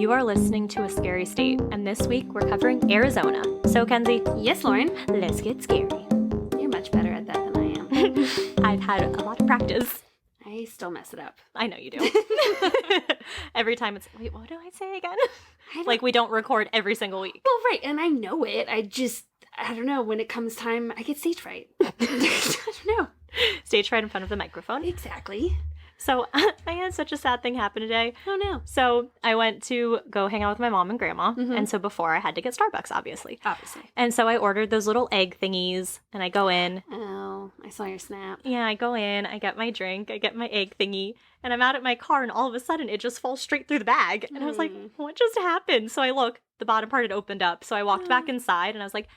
You are listening to A Scary State, and this week we're covering Arizona. So, Kenzie. Yes, Lauren. Let's get scary. You're much better at that than I am. I've had a lot of practice. I still mess it up. I know you do. Every time it's, wait, what do I say again? Like we don't record every single week. Well, right, and I know it. I don't know, when it comes time, I get stage fright. I don't know. Stage fright in front of the microphone. Exactly. So I had such a sad thing happen today. Oh, no. So I went to go hang out with my mom and grandma. Mm-hmm. And so before I had to get Starbucks, obviously. And so I ordered those little egg thingies and I go in. Oh, I saw your snap. Yeah, I go in, I get my drink, I get my egg thingy, and I'm out at my car and all of a sudden it just falls straight through the bag. And I was like, what just happened? So I look, the bottom part had opened up. So I walked back inside and I was like,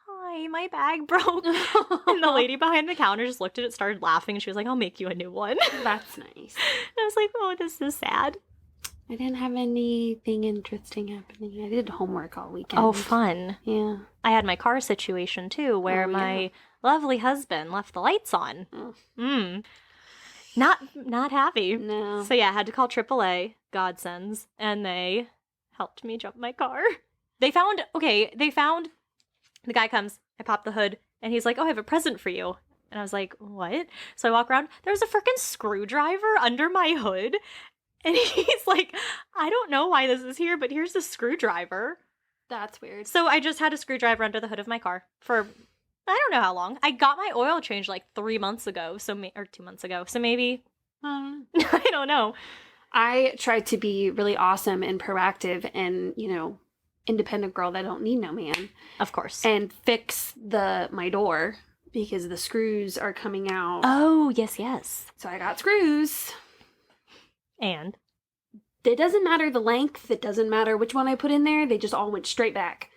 hi, my bag broke. And the lady behind the counter just looked at it, started laughing, and she was like, I'll make you a new one. That's nice. And I was like, oh, this is sad. I didn't have anything interesting happening. I did homework all weekend. Oh, fun. Yeah. I had my car situation, too, where my lovely husband left the lights on. Not happy. No. So, yeah, I had to call AAA, godsends, and they helped me jump my car. They found, the guy comes, I pop the hood, and he's like, oh, I have a present for you. And I was like, what? So I walk around, there's a freaking screwdriver under my hood. And he's like, I don't know why this is here, but here's the screwdriver. That's weird. So I just had a screwdriver under the hood of my car for, I don't know how long. I got my oil changed like 3 months ago, or 2 months ago. So maybe, I don't know. I tried to be really awesome and proactive and, independent girl that don't need no man. Of course. And fix my door because the screws are coming out. Oh, yes. So I got screws. And? It doesn't matter the length. It doesn't matter which one I put in there. They just all went straight back.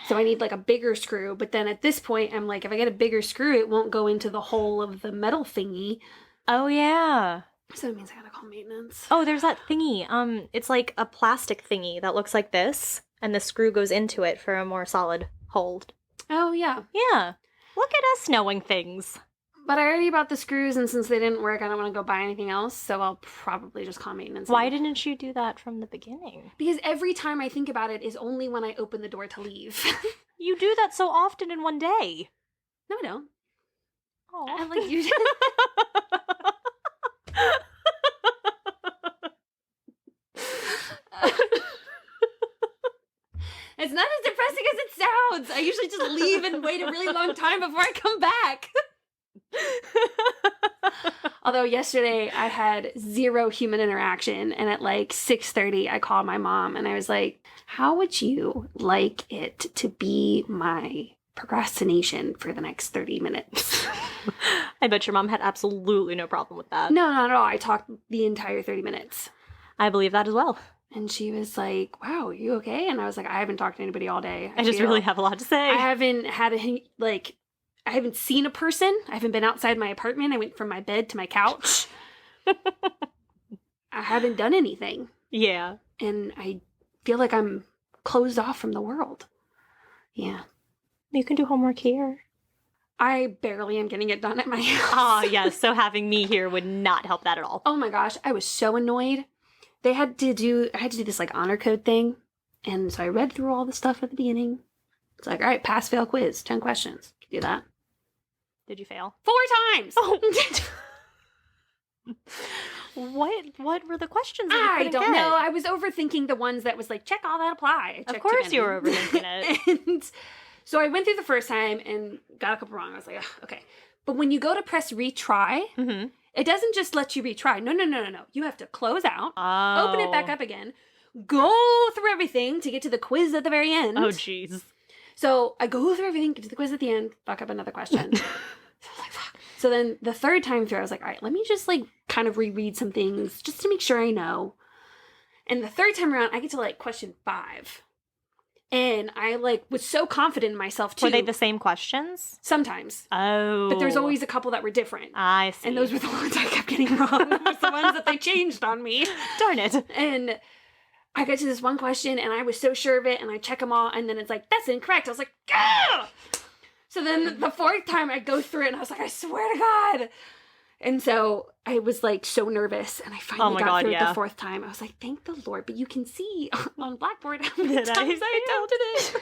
So I need like a bigger screw. But then at this point, I'm like, if I get a bigger screw, it won't go into the hole of the metal thingy. Oh, yeah. So it means I gotta call maintenance. Oh, there's that thingy. It's like a plastic thingy that looks like this, and the screw goes into it for a more solid hold. Oh, yeah. Yeah. Look at us knowing things. But I already bought the screws, and since they didn't work, I don't want to go buy anything else, so I'll probably just call maintenance. Why didn't you do that from the beginning? Because every time I think about it is only when I open the door to leave. You do that so often in one day. No, I don't. Oh. I like you. It's not as depressing as it sounds. I usually just leave and wait a really long time before I come back. Although yesterday I had 0 human interaction, and at like 6:30 I called my mom and I was like, how would you like it to be my procrastination for the next 30 minutes? I bet your mom had absolutely no problem with that. No, not at all. I talked the entire 30 minutes. I believe that as well. And she was like, wow, are you okay? And I was like, I haven't talked to anybody all day. I just really have a lot to say. I haven't I haven't seen a person. I haven't been outside my apartment. I went from my bed to my couch. I haven't done anything. Yeah. And I feel like I'm closed off from the world. Yeah. You can do homework here. I barely am getting it done at my house. Oh, yes. So having me here would not help that at all. Oh my gosh. I was so annoyed. I had to do this like honor code thing. And so I read through all the stuff at the beginning. It's like, all right, pass, fail, quiz, 10 questions. Can you do that? Did you fail? 4 times! Oh. What were the questions that you I don't know. I was overthinking the ones that was like, check all that apply. Of course you were overthinking it. And so I went through the first time and got a couple wrong. I was like, ugh, okay. But when you go to press retry, it doesn't just let you retry. No. You have to close out, open it back up again, go through everything to get to the quiz at the very end. Oh, jeez. So I go through everything, get to the quiz at the end, fuck up another question. So I was like, fuck. So then the third time through, I was like, all right, let me just like kind of reread some things just to make sure I know. And the third time around, I get to like question 5. And I like was so confident in myself too. Were they the same questions? Sometimes. Oh. But there's always a couple that were different. I see. And those were the ones I kept getting wrong. Those were the ones that they changed on me. Darn it. And I got to this one question and I was so sure of it and I check them all and then it's like, that's incorrect. I was like, Gah! So then the 4th time I go through it and I was like, I swear to God. And so I was like so nervous, and I finally got through it the fourth time. I was like, thank the Lord. But you can see on Blackboard how many times I attempted it.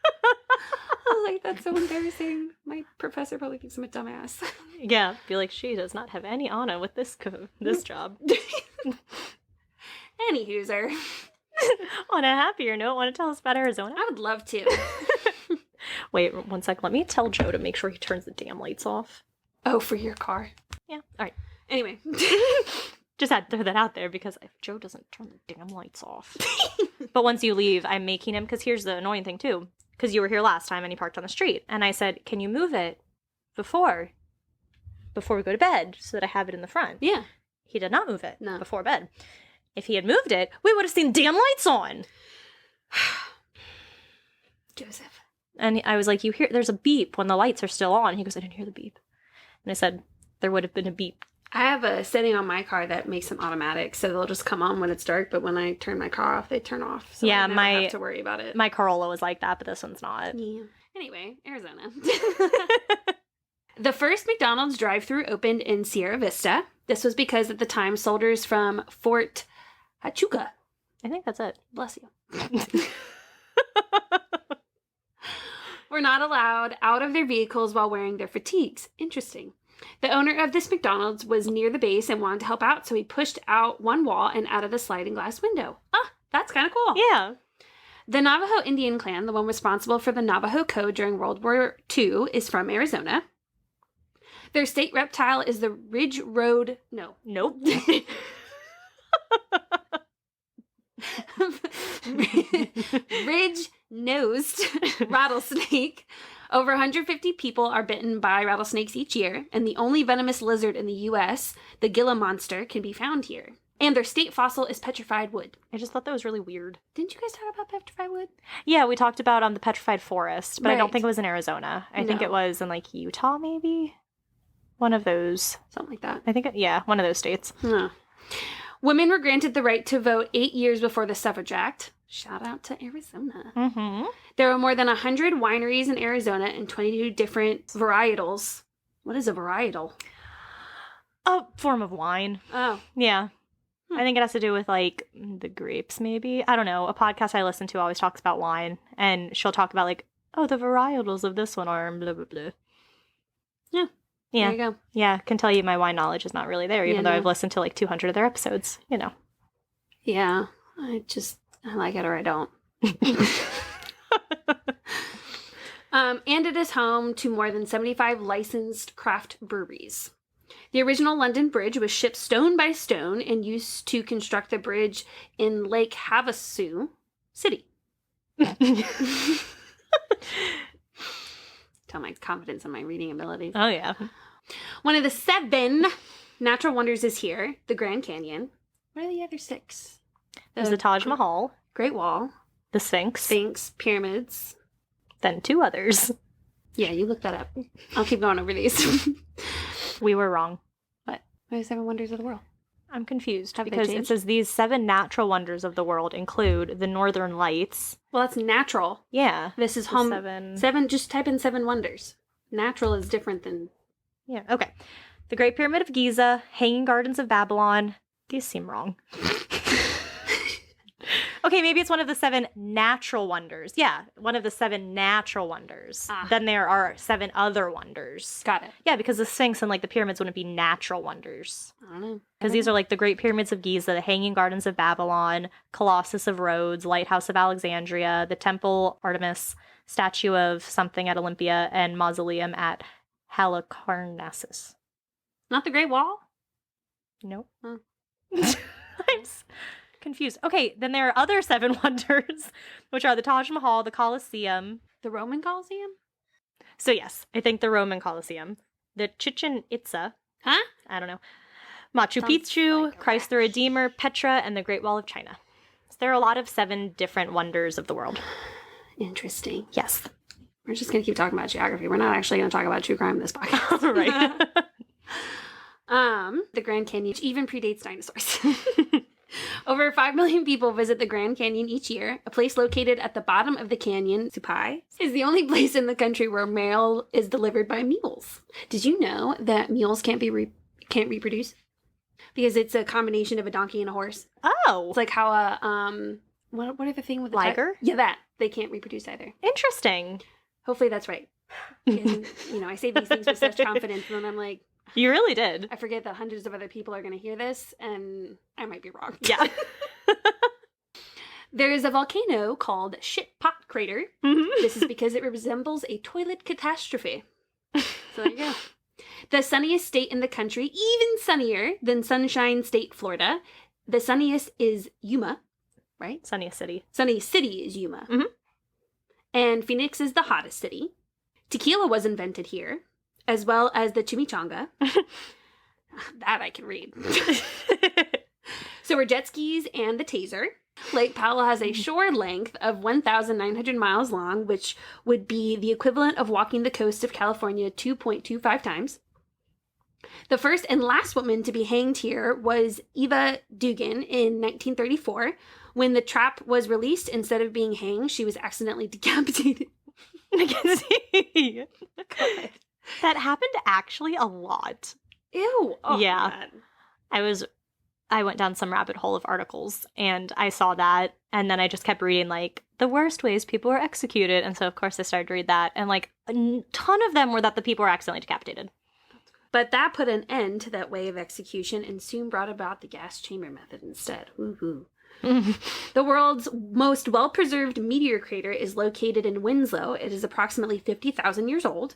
I was like, that's so embarrassing. My professor probably thinks I'm a dumbass. Yeah, be like, she does not have any honor with this job. Anywho'ser. On a happier note, want to tell us about Arizona? I would love to. Wait, one sec. Let me tell Joe to make sure he turns the damn lights off. Oh, for your car. Yeah. All right. Anyway. Just had to throw that out there because if Joe doesn't turn the damn lights off. But once you leave, I'm making him, because here's the annoying thing too. Because you were here last time and he parked on the street. And I said, can you move it before we go to bed so that I have it in the front? Yeah. He did not move it before bed. If he had moved it, we would have seen damn lights on. Joseph. And I was like, there's a beep when the lights are still on. He goes, I didn't hear the beep. And I said, there would have been a beep. I have a setting on my car that makes them automatic, so they'll just come on when it's dark, but when I turn my car off, they turn off. So I never have to worry about it. My Corolla was like that, but this one's not. Yeah. Anyway, Arizona. The first McDonald's drive-thru opened in Sierra Vista. This was because at the time, soldiers from Fort Huachuca. I think that's it. Bless you. Were not allowed out of their vehicles while wearing their fatigues. Interesting. The owner of this McDonald's was near the base and wanted to help out, so he pushed out one wall and added a sliding glass window. Ah, that's kind of cool. Yeah. The Navajo Indian clan, the one responsible for the Navajo Code during World War II, is from Arizona. Their state reptile is the ridge-nosed rattlesnake. Over 150 people are bitten by rattlesnakes each year, and the only venomous lizard in the U.S., the Gila monster, can be found here. And their state fossil is petrified wood. I just thought that was really weird. Didn't you guys talk about petrified wood? Yeah, we talked about the petrified forest, but right. I don't think it was in Arizona. I think it was in Utah, maybe? One of those. Something like that. I think, one of those states. Huh. Women were granted the right to vote 8 years before the Suffrage Act. Shout out to Arizona. Mm-hmm. There were more than 100 wineries in Arizona and 22 different varietals. What is a varietal? A form of wine. Oh. Yeah. I think it has to do with, the grapes, maybe. I don't know. A podcast I listen to always talks about wine, and she'll talk about, the varietals of this one are blah, blah, blah. Yeah. Yeah. There you go. Yeah, can tell you my wine knowledge is not really there, even though I've listened to 200 of their episodes, Yeah, I like it or I don't. And it is home to more than 75 licensed craft breweries. The original London Bridge was shipped stone by stone and used to construct the bridge in Lake Havasu City. Tell my confidence in my reading abilities. Oh, yeah. One of the 7 natural wonders is here, the Grand Canyon. What are the other 6? There's the Taj Mahal. Great Wall. The Sphinx. Pyramids. Then 2 others. Yeah, you look that up. I'll keep going over these. We were wrong. What? What are the 7 wonders of the world? I'm confused because it says these 7 natural wonders of the world include the Northern Lights. Well, that's natural. Yeah. This is home. 7, just type in 7 wonders. Natural is different than... Yeah, okay. The Great Pyramid of Giza, Hanging Gardens of Babylon. These seem wrong. Okay, maybe it's one of the 7 natural wonders. Yeah, one of the 7 natural wonders. Then there are 7 other wonders. Got it. Yeah, because the Sphinx and the pyramids wouldn't be natural wonders. I don't know. Because these are the Great Pyramids of Giza, the Hanging Gardens of Babylon, Colossus of Rhodes, Lighthouse of Alexandria, the Temple Artemis, Statue of something at Olympia, and Mausoleum at Halicarnassus. Not the Great Wall? Nope. Huh. I'm confused. Okay, then there are other 7 wonders, which are the Taj Mahal, the Colosseum. The Roman Colosseum? So yes, I think the Roman Colosseum. The Chichen Itza. Huh? I don't know. Machu Sounds Picchu, like Christ the Redeemer, Petra, and the Great Wall of China. So there are a lot of 7 different wonders of the world. Interesting. Yes. We're just going to keep talking about geography. We're not actually going to talk about true crime in this podcast. Right. The Grand Canyon even predates dinosaurs. Over 5 million people visit the Grand Canyon each year. A place located at the bottom of the canyon, Supai, is the only place in the country where mail is delivered by mules. Did you know that mules can't be can't reproduce because it's a combination of a donkey and a horse. Oh. It's like how what are the thing with the liger? Yeah, that. They can't reproduce either. Interesting. Hopefully that's right. And, I say these things with such confidence, and then I'm like... You really did. I forget that hundreds of other people are going to hear this, and I might be wrong. Yeah. There is a volcano called Shit Pot Crater. Mm-hmm. This is because it resembles a toilet catastrophe. So there you go. The sunniest state in the country, even sunnier than Sunshine State, Florida. The sunniest is Yuma, right? Sunniest city. Sunniest city is Yuma. Mm-hmm. And Phoenix is the hottest city. Tequila was invented here, as well as the chimichanga. That I can read. So were jet skis and the taser. Lake Powell has a shore length of 1,900 miles long, which would be the equivalent of walking the coast of California 2.25 times. The first and last woman to be hanged here was Eva Dugan in 1934. When the trap was released, instead of being hanged, she was accidentally decapitated. Mackenzie. God. That happened actually a lot. Ew. Oh, yeah. God. I went down some rabbit hole of articles and I saw that, and then I just kept reading like the worst ways people were executed, and so of course I started to read that, and like a ton of them were that the people were accidentally decapitated. But that put an end to that way of execution and soon brought about the gas chamber method instead. Woohoo. The world's most well-preserved meteor crater is located in Winslow. It is approximately 50,000 years old.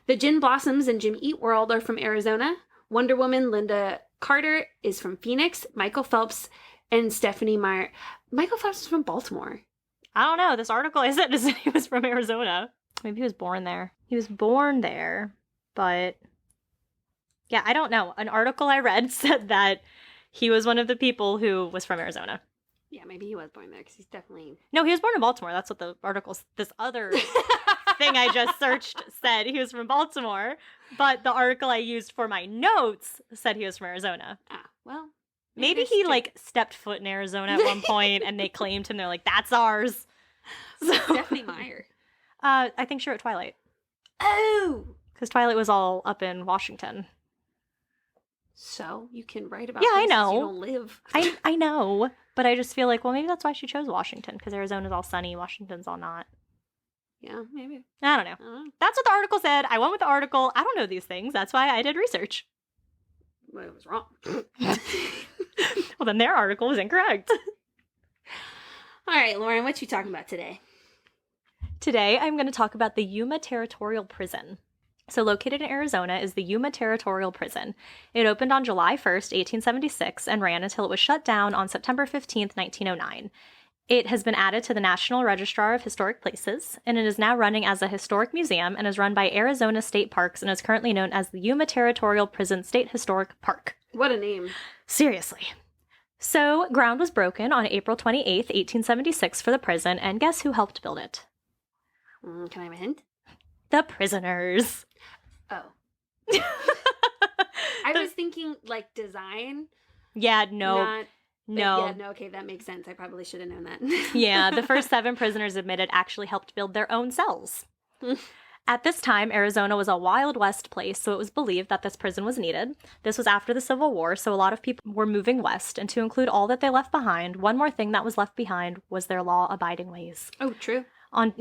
The Gin Blossoms and Jim Eat World are from Arizona. Wonder Woman Linda Carter is from Phoenix. Michael Phelps and Stephanie Meyer. Michael Phelps is from Baltimore. I don't know. This article I said he was from Arizona. Maybe he was born there. He was born there, but yeah, I don't know. An article I read said that he was one of the people who was from Arizona. Yeah, maybe he was born there because he's definitely... No, he was born in Baltimore. That's what the article... This other thing I just searched said he was from Baltimore, but the article I used for my notes said he was from Arizona. Ah, well... Maybe he, like, stepped foot in Arizona at one point, and they claimed him. They're like, that's ours. So, Stephanie Meyer. I think she wrote Twilight. Oh! Because Twilight was all up in Washington. So, you can write about I know. You don't live. I know, but I just feel like, well, maybe that's why she chose Washington, because Arizona's all sunny, Washington's all not. Yeah, maybe. I don't know. That's what the article said. I went with the article. I don't know these things. That's why I did research. Well, it was wrong. Well, then their article was incorrect. All right, Lauren, what you talking about today? Today, I'm going to talk about the Yuma Territorial Prison. So located in Arizona is the Yuma Territorial Prison. It opened on July 1st, 1876, and ran until it was shut down on September 15th, 1909. It has been added to the National Registrar of Historic Places, and it is now running as a historic museum and is run by Arizona State Parks and is currently known as the Yuma Territorial Prison State Historic Park. What a name. Seriously. So, ground was broken on April 28th, 1876 for the prison, and guess who helped build it? Can I have a hint? The prisoners. Oh. I was thinking, like, design. Yeah, no. No. Yeah, no, okay, that makes sense. I probably should have known that. Yeah, the first 7 prisoners admitted actually helped build their own cells. At this time, Arizona was a Wild West place, so it was believed that this prison was needed. This was after the Civil War, so a lot of people were moving west, and to include all that they left behind, one more thing that was left behind was their law-abiding ways. Oh, true. On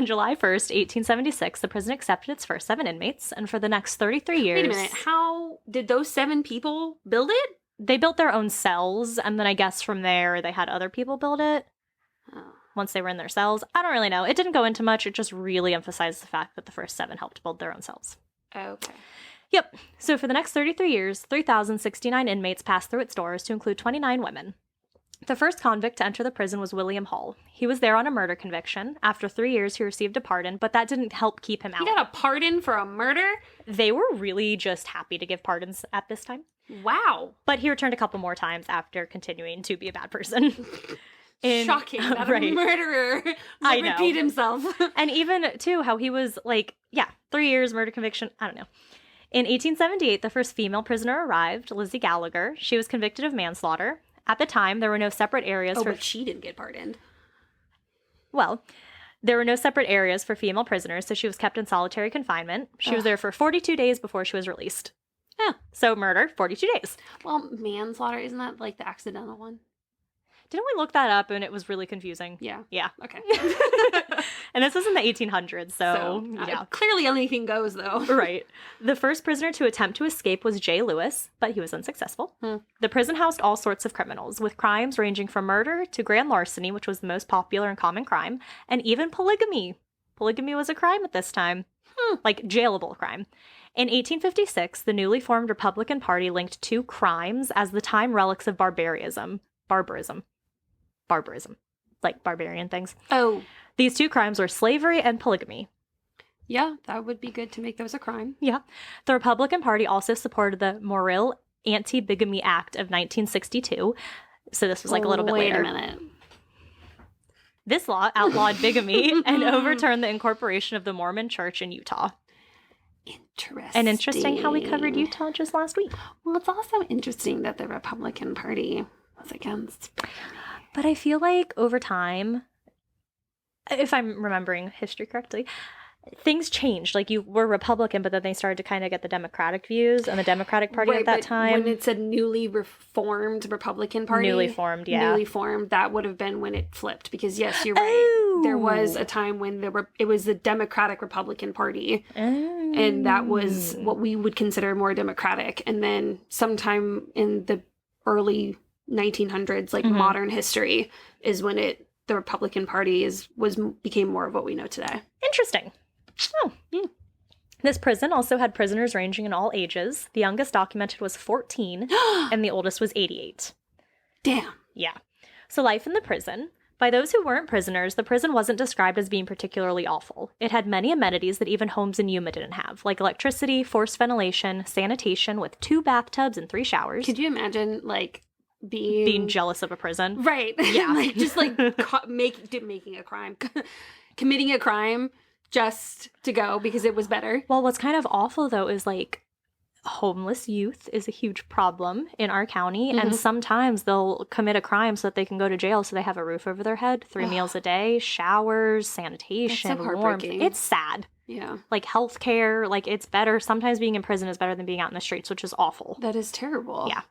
July 1st, 1876, the prison accepted its first 7 inmates, and for the next 33 years... Wait a minute, how did those 7 people build it? They built their own cells, and then I guess from there they had other people build it. Oh. Once they were in their cells. I don't really know. It didn't go into much. It just really emphasized the fact that the first 7 helped build their own cells. Okay. Yep. So for the next 33 years, 3,069 inmates passed through its doors, to include 29 women. The first convict to enter the prison was William Hall. He was there on a murder conviction. After 3 years, he received a pardon, but that didn't help keep him out. He got a pardon for a murder? They were really just happy to give pardons at this time. Wow. But he returned a couple more times after continuing to be a bad person. Shocking that a murderer would repeat himself. And even, too, how he was, 3 years, murder conviction, I don't know. In 1878, the first female prisoner arrived, Lizzie Gallagher. She was convicted of manslaughter. At the time, there were no separate areas but she didn't get pardoned. Well, there were no separate areas for female prisoners, so she was kept in solitary confinement. She was there for 42 days before she was released. Yeah. So murder, 42 days. Well, manslaughter, isn't that like the accidental one? Didn't we look that up and it was really confusing? Yeah. Yeah. Okay. And this was in the 1800s, so yeah. Clearly anything goes, though. Right. The first prisoner to attempt to escape was J. Lewis, but he was unsuccessful. The prison housed all sorts of criminals, with crimes ranging from murder to grand larceny, which was the most popular and common crime, and even polygamy. Polygamy was a crime at this time. Like, jailable crime. In 1856, the newly formed Republican Party linked two crimes as the time relics of barbarism. Like barbarian things. Oh. These two crimes were slavery and polygamy. Yeah, that would be good to make those a crime. Yeah. The Republican Party also supported the Moreno Anti-Bigami Act of 1962. So this was like a little bit later. Wait a minute. This law outlawed bigamy and overturned the incorporation of the Mormon Church in Utah. Interesting. And interesting how we covered Utah just last week. Well, it's also interesting that the Republican Party was against. But I feel like over time, if I'm remembering history correctly, things changed. Like, you were Republican, but then they started to kind of get the Democratic views and the Democratic Party at that time. When it's a newly reformed Republican Party. Newly formed, yeah. Newly formed, that would have been when it flipped. Because, yes, you're right. There was a time when it was the Democratic Republican Party. And that was what we would consider more democratic. And then sometime in the early 1900s, like modern history, is when the Republican Party became more of what we know today. Interesting. Oh, This prison also had prisoners ranging in all ages. The youngest documented was 14, and the oldest was 88. Damn. Yeah. So life in the prison. By those who weren't prisoners, the prison wasn't described as being particularly awful. It had many amenities that even homes in Yuma didn't have, like electricity, forced ventilation, sanitation with 2 bathtubs and 3 showers. Could you imagine, like, being jealous of a prison? Right. Yeah. Like, just like making a crime. Committing a crime just to go because it was better. Well, what's kind of awful, though, is like homeless youth is a huge problem in our county. And sometimes they'll commit a crime so that they can go to jail so they have a roof over their head, 3 meals a day, showers, sanitation, That's so heartbreaking. warmth. It's sad. Yeah. Like healthcare, like it's better. Sometimes being in prison is better than being out in the streets, which is awful. That is terrible. Yeah.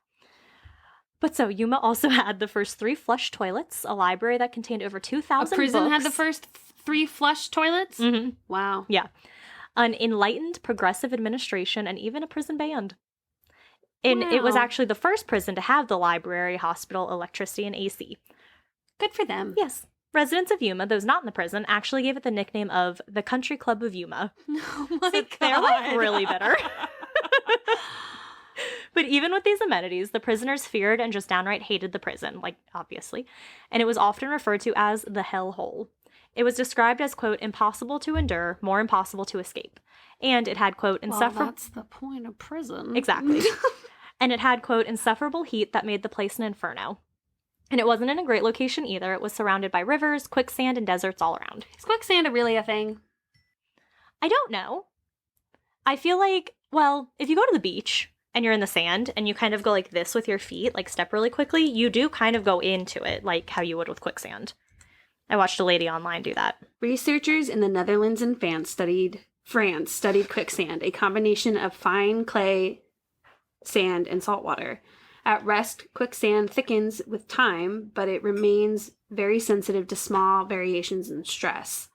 But so Yuma also had the first 3 flush toilets, a library that contained over 2,000 books. A prison had the first 3 flush toilets? Mm-hmm. Wow. Yeah. An enlightened progressive administration and even a prison band. And it was actually the first prison to have the library, hospital, electricity, and AC. Good for them. Yes. Residents of Yuma, those not in the prison, actually gave it the nickname of the Country Club of Yuma. Oh my God. They're like really bitter. But even with these amenities, the prisoners feared and just downright hated the prison, like, obviously. And it was often referred to as the hell hole. It was described as, quote, impossible to endure, more impossible to escape. And it had, quote, insufferable... Well, that's the point of prison. Exactly. And it had, quote, insufferable heat that made the place an inferno. And it wasn't in a great location either. It was surrounded by rivers, quicksand, and deserts all around. Is quicksand really a thing? I don't know. I feel like, well, if you go to the beach and you're in the sand and you kind of go like this with your feet, like step really quickly, you do kind of go into it like how you would with quicksand. I watched a lady online do that. Researchers in the Netherlands and France studied quicksand, a combination of fine clay, sand, and salt water. At rest, quicksand thickens with time, but it remains very sensitive to small variations in stress.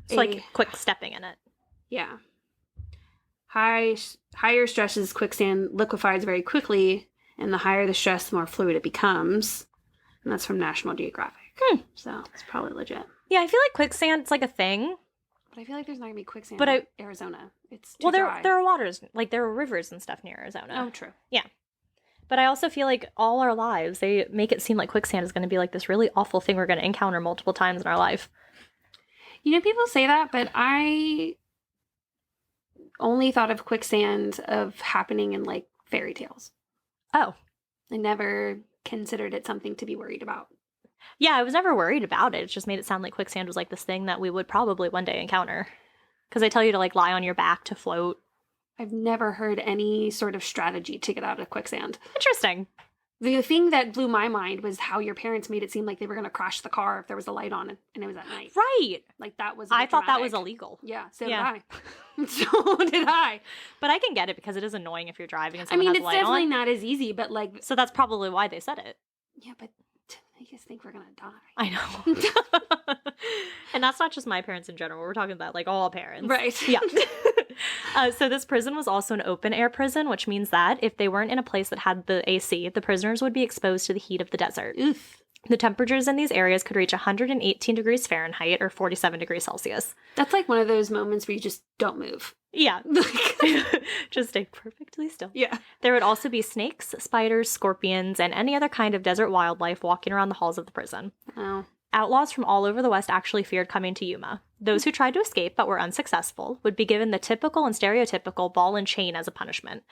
It's like quick stepping in it. Yeah. Higher stresses, quicksand liquefies very quickly, and the higher the stress, the more fluid it becomes. And that's from National Geographic. So it's probably legit. Yeah, I feel like quicksand's like a thing. But I feel like there's not going to be quicksand but in Arizona. It's too dry. There are waters, like there are rivers and stuff near Arizona. Oh, true. Yeah. But I also feel like all our lives, they make it seem like quicksand is going to be like this really awful thing we're going to encounter multiple times in our life. You know, people say that, but I only thought of quicksand of happening in like fairy tales. Oh. I never considered it something to be worried about. Yeah, I was never worried about it. It just made it sound like quicksand was like this thing that we would probably one day encounter. Because they tell you to like lie on your back to float. I've never heard any sort of strategy to get out of quicksand. Interesting. The thing that blew my mind was how your parents made it seem like they were going to crash the car if there was a light on and it was at night. Right. Like that was I thought that dramatic. was illegal. Yeah, so yeah. did I. So did I. But I can get it because it is annoying if you're driving and I someone mean, has it's a light definitely on. not as easy, but like, So that's probably why they said it. yeah, but to make us think we're gonna die. I know. And that's not just my parents in general. We're talking about like all parents. Right. Yeah. So this prison was also an open air prison, which means that if they weren't in a place that had the AC, the prisoners would be exposed to the heat of the desert. Oof. The temperatures in these areas could reach 118 degrees Fahrenheit or 47 degrees Celsius. That's like one of those moments where you just don't move. Yeah. Just stay perfectly still. Yeah. There would also be snakes, spiders, scorpions, and any other kind of desert wildlife walking around the halls of the prison. Oh. Outlaws from all over the West actually feared coming to Yuma. Those who tried to escape but were unsuccessful would be given the typical and stereotypical ball and chain as a punishment.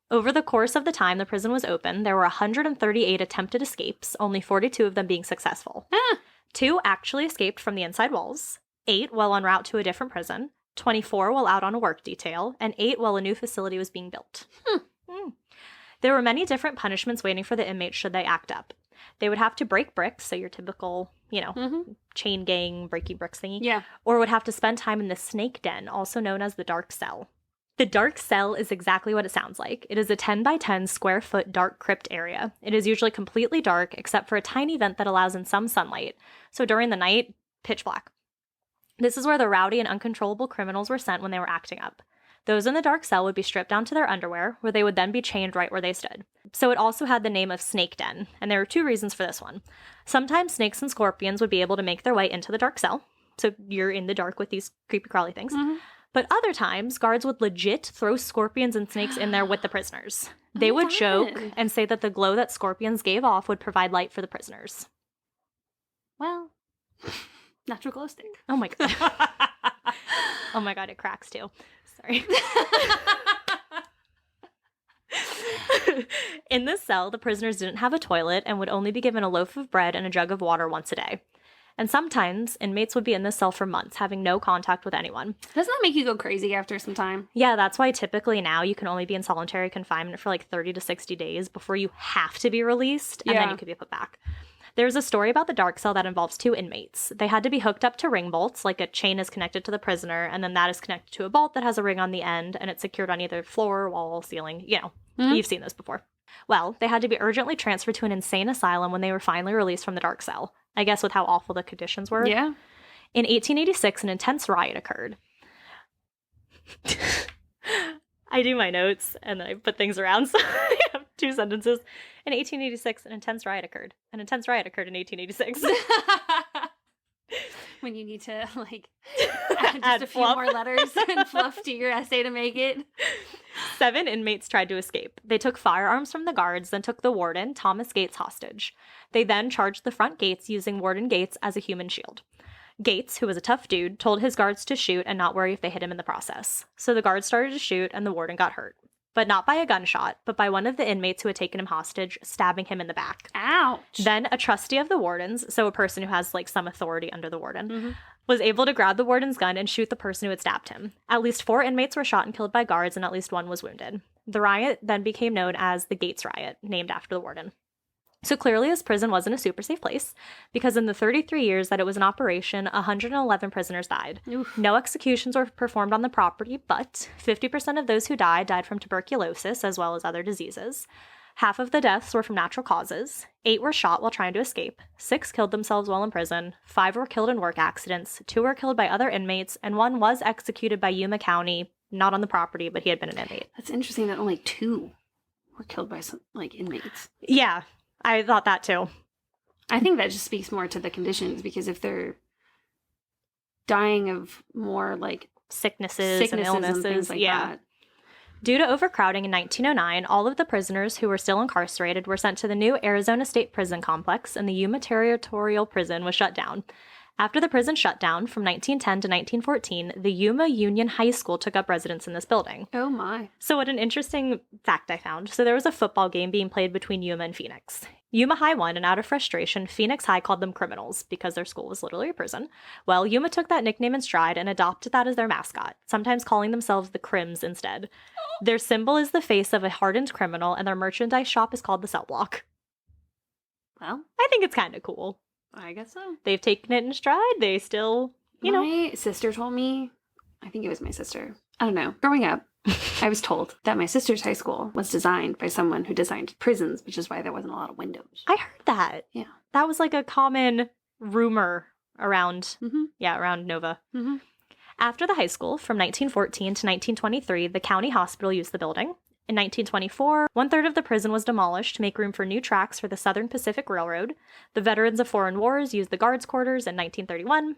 Over the course of the time the prison was open, there were 138 attempted escapes, only 42 of them being successful. 2 actually escaped from the inside walls, 8 while en route to a different prison, 24 while out on a work detail, and 8 while a new facility was being built. There were many different punishments waiting for the inmates should they act up. They would have to break bricks, so your typical, chain gang, breaking bricks thingy. Yeah. Or would have to spend time in the snake den, also known as the dark cell. The dark cell is exactly what it sounds like. It is a 10 by 10 square foot dark crypt area. It is usually completely dark except for a tiny vent that allows in some sunlight. So during the night, pitch black. This is where the rowdy and uncontrollable criminals were sent when they were acting up. Those in the dark cell would be stripped down to their underwear, where they would then be chained right where they stood. So it also had the name of Snake Den, and there were 2 reasons for this one. Sometimes snakes and scorpions would be able to make their way into the dark cell, so you're in the dark with these creepy crawly things. But other times, guards would legit throw scorpions and snakes in there with the prisoners. They would joke and say that the glow that scorpions gave off would provide light for the prisoners. Well, natural glow stick. Oh my god. Oh my god, it cracks too. Sorry. In this cell, the prisoners didn't have a toilet and would only be given a loaf of bread and a jug of water once a day. And sometimes, inmates would be in this cell for months, having no contact with anyone. Doesn't that make you go crazy after some time? Yeah, that's why typically now you can only be in solitary confinement for like 30 to 60 days before you have to be released, and then you could be put back. There's a story about the dark cell that involves 2 inmates. They had to be hooked up to ring bolts, like a chain is connected to the prisoner, and then that is connected to a bolt that has a ring on the end, and it's secured on either floor, wall, ceiling. You've seen this before. Well, they had to be urgently transferred to an insane asylum when they were finally released from the dark cell. I guess with how awful the conditions were. Yeah. In 1886, an intense riot occurred. I do my notes, and then I put things around, so I have 2 sentences. In 1886, an intense riot occurred. An intense riot occurred in 1886. When you need to, like, add just a few more letters and fluff to your essay to make it. 7 inmates tried to escape. They took firearms from the guards, then took the warden, Thomas Gates, hostage. They then charged the front gates using Warden Gates as a human shield. Gates, who was a tough dude, told his guards to shoot and not worry if they hit him in the process. So the guards started to shoot, and the warden got hurt. But not by a gunshot, but by one of the inmates who had taken him hostage, stabbing him in the back. Ouch. Then a trustee of the wardens, so a person who has like some authority under the warden, was able to grab the warden's gun and shoot the person who had stabbed him. At least 4 inmates were shot and killed by guards, and at least 1 was wounded. The riot then became known as the Gates Riot, named after the warden. So clearly this prison wasn't a super safe place, because in the 33 years that it was in operation, 111 prisoners died. Oof. No executions were performed on the property, but 50% of those who died from tuberculosis as well as other diseases. Half of the deaths were from natural causes. 8 were shot while trying to escape. 6 killed themselves while in prison. 5 were killed in work accidents. 2 were killed by other inmates, and 1 was executed by Yuma County, not on the property, but he had been an inmate. That's interesting that only 2 were killed by some, like, inmates. Yeah. I thought that too. I think that just speaks more to the conditions, because if they're dying of more like sicknesses and illnesses, things like that. Due to overcrowding in 1909, all of the prisoners who were still incarcerated were sent to the new Arizona State Prison Complex, and the Yuma Territorial Prison was shut down. After the prison shut down from 1910 to 1914, the Yuma Union High School took up residence in this building. Oh my. So what an interesting fact I found. So there was a football game being played between Yuma and Phoenix. Yuma High won, and out of frustration, Phoenix High called them criminals because their school was literally a prison. Well, Yuma took that nickname in stride and adopted that as their mascot, sometimes calling themselves the Crims instead. Their symbol is the face of a hardened criminal, and their merchandise shop is called the Cell Block. Well, I think it's kind of cool. I guess so. They've taken it in stride. They still, My sister told me, I think it was my sister. I don't know. Growing up, I was told that my sister's high school was designed by someone who designed prisons, which is why there wasn't a lot of windows. I heard that. Yeah. That was like a common rumor around, Mm-hmm. around Nova. Mm-hmm. After the high school, from 1914 to 1923, the county hospital used the building. In 1924, 1/3 of the prison was demolished to make room for new tracks for the Southern Pacific Railroad. The veterans of foreign wars used the guards' quarters in 1931.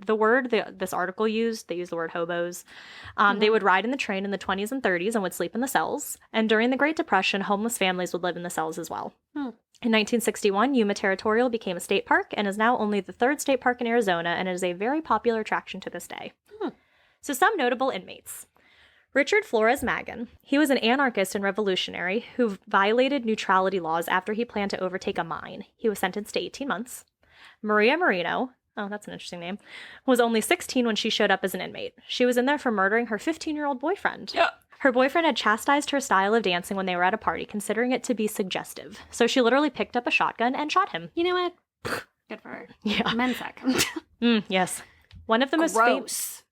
The word this article used, they used the word hobos. They would ride in the train in the 20s and 30s and would sleep in the cells. And during the Great Depression, homeless families would live in the cells as well. In 1961, Yuma Territorial became a state park and is now only the 3rd state park in Arizona and is a very popular attraction to this day. So some notable inmates. Richard Flores Magan. He was an anarchist and revolutionary who violated neutrality laws after he planned to overtake a mine. He was sentenced to 18 months. Maria Moreno, oh, that's an interesting name, was only 16 when she showed up as an inmate. She was in there for murdering her 15-year-old boyfriend. Yeah. Her boyfriend had chastised her style of dancing when they were at a party, considering it to be suggestive. So she literally picked up a shotgun and shot him. You know what? Good for her. Yeah. Men's sec. Yes. One of the Gross.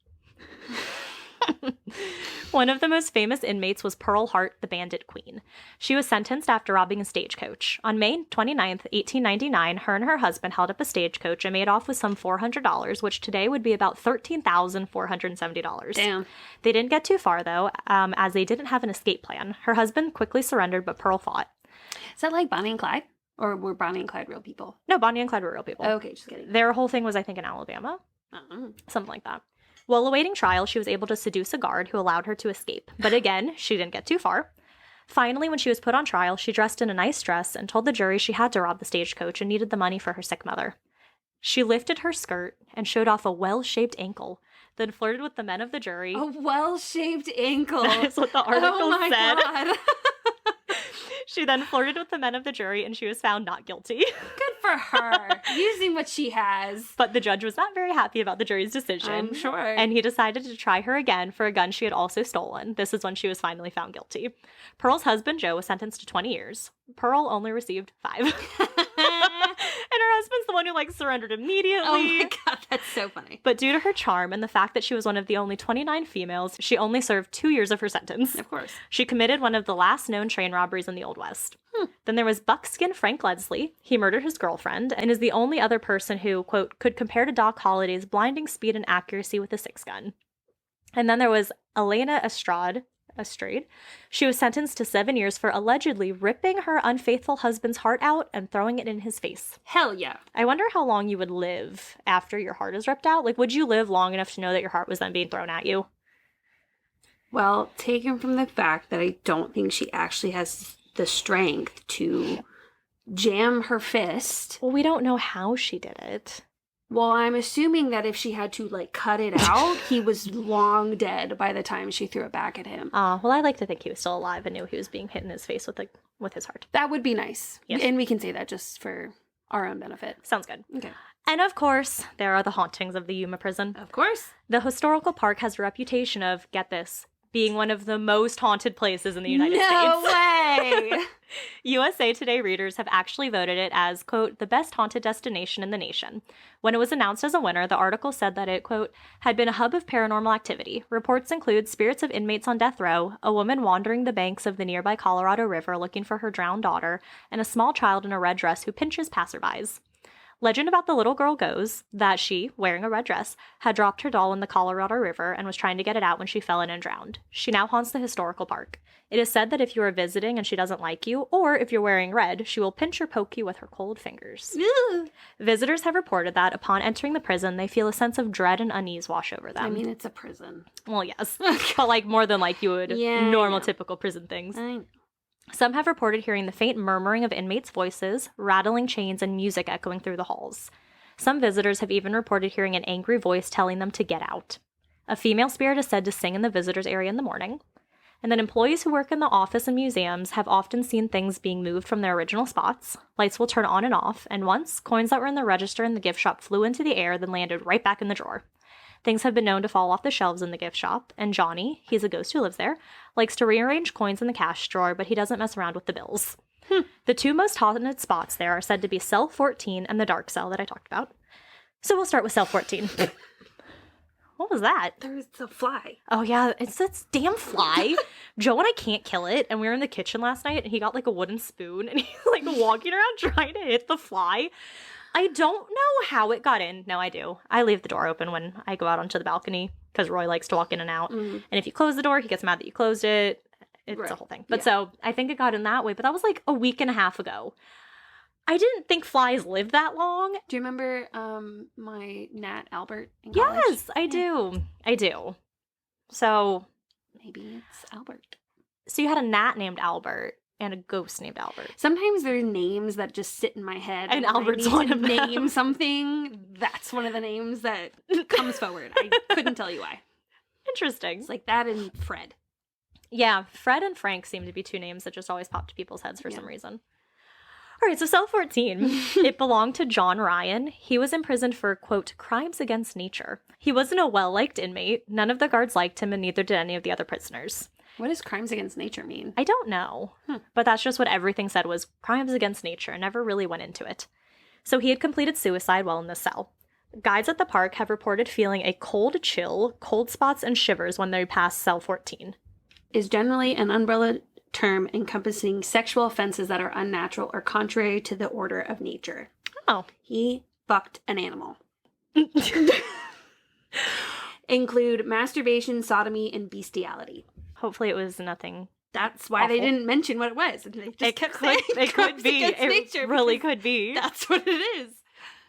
One of the most famous inmates was Pearl Hart, the Bandit Queen. She was sentenced after robbing a stagecoach. On May 29th, 1899, her and her husband held up a stagecoach and made off with some $400, which today would be about $13,470. Damn. They didn't get too far, though, as they didn't have an escape plan. Her husband quickly surrendered, but Pearl fought. Is that like Bonnie and Clyde? Or were Bonnie and Clyde real people? No, Bonnie and Clyde were real people. Okay, just kidding. Their whole thing was, I think, in Alabama. Something like that. While awaiting trial, she was able to seduce a guard who allowed her to escape. But again, she didn't get too far. Finally, when she was put on trial, she dressed in a nice dress and told the jury she had to rob the stagecoach and needed the money for her sick mother. She lifted her skirt and showed off a well-shaped ankle, then flirted with the men of the jury. A well-shaped ankle. That's what the article my said. God. She then flirted with the men of the jury, and she was found not guilty. Good for her. Using what she has. But the judge was not very happy about the jury's decision. I'm sure. And he decided to try her again for a gun she had also stolen. This is when she was finally found guilty. Pearl's husband, Joe, was sentenced to 20 years. Pearl only received 5. And her husband's the one who, surrendered immediately. Oh my God, that's so funny. But due to her charm and the fact that she was one of the only 29 females, she only served 2 years of her sentence. Of course. She committed one of the last known train robberies in the Old West. Then there was Buckskin Frank Leslie. He murdered his girlfriend and is the only other person who, quote, could compare to Doc Holliday's blinding speed and accuracy with a 6-gun. And then there was Elena Estrade. She was sentenced to 7 years for allegedly ripping her unfaithful husband's heart out and throwing it in his face. Hell yeah. I wonder how long you would live after your heart is ripped out. Would you live long enough to know that your heart was then being thrown at you? Well, taken from the fact that I don't think she actually has the strength to jam her fist. Well, we don't know how she did it. Well, I'm assuming that if she had to, cut it out, he was long dead by the time she threw it back at him. Well, I like to think he was still alive and knew he was being hit in his face with his heart. That would be nice. Yes. And we can say that just for our own benefit. Sounds good. Okay. And of course, there are the hauntings of the Yuma prison. Of course. The historical park has a reputation of, get this, being one of the most haunted places in the United States. No way! USA Today readers have actually voted it as, quote, the best haunted destination in the nation. When it was announced as a winner, the article said that it, quote, had been a hub of paranormal activity. Reports include spirits of inmates on death row, a woman wandering the banks of the nearby Colorado River looking for her drowned daughter, and a small child in a red dress who pinches passerbys. Legend about the little girl goes that she, wearing a red dress, had dropped her doll in the Colorado River and was trying to get it out when she fell in and drowned. She now haunts the historical park. It is said that if you are visiting and she doesn't like you, or if you're wearing red, she will pinch or poke you with her cold fingers. Visitors have reported that upon entering the prison, they feel a sense of dread and unease wash over them. I mean, it's a prison. Well, yes. But more than you would normal, typical prison things. I know. Some have reported hearing the faint murmuring of inmates' voices, rattling chains, and music echoing through the halls. Some visitors have even reported hearing an angry voice telling them to get out. A female spirit is said to sing in the visitors' area in the morning. And then employees who work in the office and museums have often seen things being moved from their original spots. Lights will turn on and off, and once, coins that were in the register in the gift shop flew into the air, then landed right back in the drawer. Things have been known to fall off the shelves in the gift shop, and Johnny, he's a ghost who lives there, likes to rearrange coins in the cash drawer, but he doesn't mess around with the bills. The two most haunted spots there are said to be Cell 14 and the dark cell that I talked about. So we'll start with Cell 14. What was that? There's a fly. Oh, yeah. It's this damn fly. Joe and I can't kill it. And we were in the kitchen last night, and he got, like, a wooden spoon, and he's, like, walking around trying to hit the fly. I don't know how it got in. No, I do. I leave the door open when I go out onto the balcony because Roy likes to walk in and out. And if you close the door, he gets mad that you closed it. It's a whole thing. But so I think it got in that way. But that was like a week and a half ago. I didn't think flies live that long. Do you remember my Nat Albert in college? Yes, I do. I do. So maybe it's Albert. So you had a gnat named Albert and a ghost named Albert. Sometimes there are names that just sit in my head. And Albert's one of them. Name something. That's one of the names that comes forward. I couldn't tell you why. Interesting. It's like that and Fred. Yeah, Fred and Frank seem to be two names that just always pop to people's heads for some reason. All right, so cell 14, it belonged to John Ryan. He was imprisoned for, quote, crimes against nature. He wasn't a well-liked inmate. None of the guards liked him, and neither did any of the other prisoners. What does crimes against nature mean? I don't know, but that's just what everything said was crimes against nature, and never really went into it. So he had completed suicide while in the cell. Guides at the park have reported feeling a cold chill, cold spots, and shivers when they pass cell 14. Is generally an umbrella term encompassing sexual offenses that are unnatural or contrary to the order of nature. Oh. He fucked an animal. Include masturbation, sodomy, and bestiality. Hopefully it was nothing. That's why they didn't mention what it was. They just kept saying it could be. It really could be. That's what it is.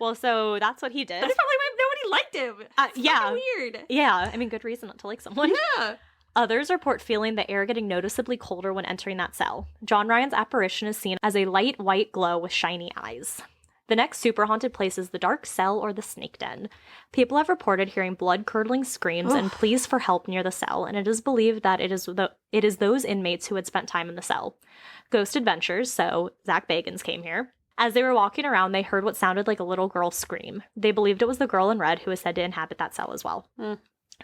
Well, so that's what he did. That's probably why nobody liked him. It's yeah. weird. Yeah. I mean, good reason not to like someone. Yeah. Others report feeling the air getting noticeably colder when entering that cell. John Ryan's apparition is seen as a light white glow with shiny eyes. The next super haunted place is the dark cell or the snake den. People have reported hearing blood-curdling screams and pleas for help near the cell, and it is believed that it is those inmates who had spent time in the cell. Ghost Adventures, so Zach Bagans came here. As they were walking around, they heard what sounded like a little girl scream. They believed it was the girl in red who was said to inhabit that cell as well.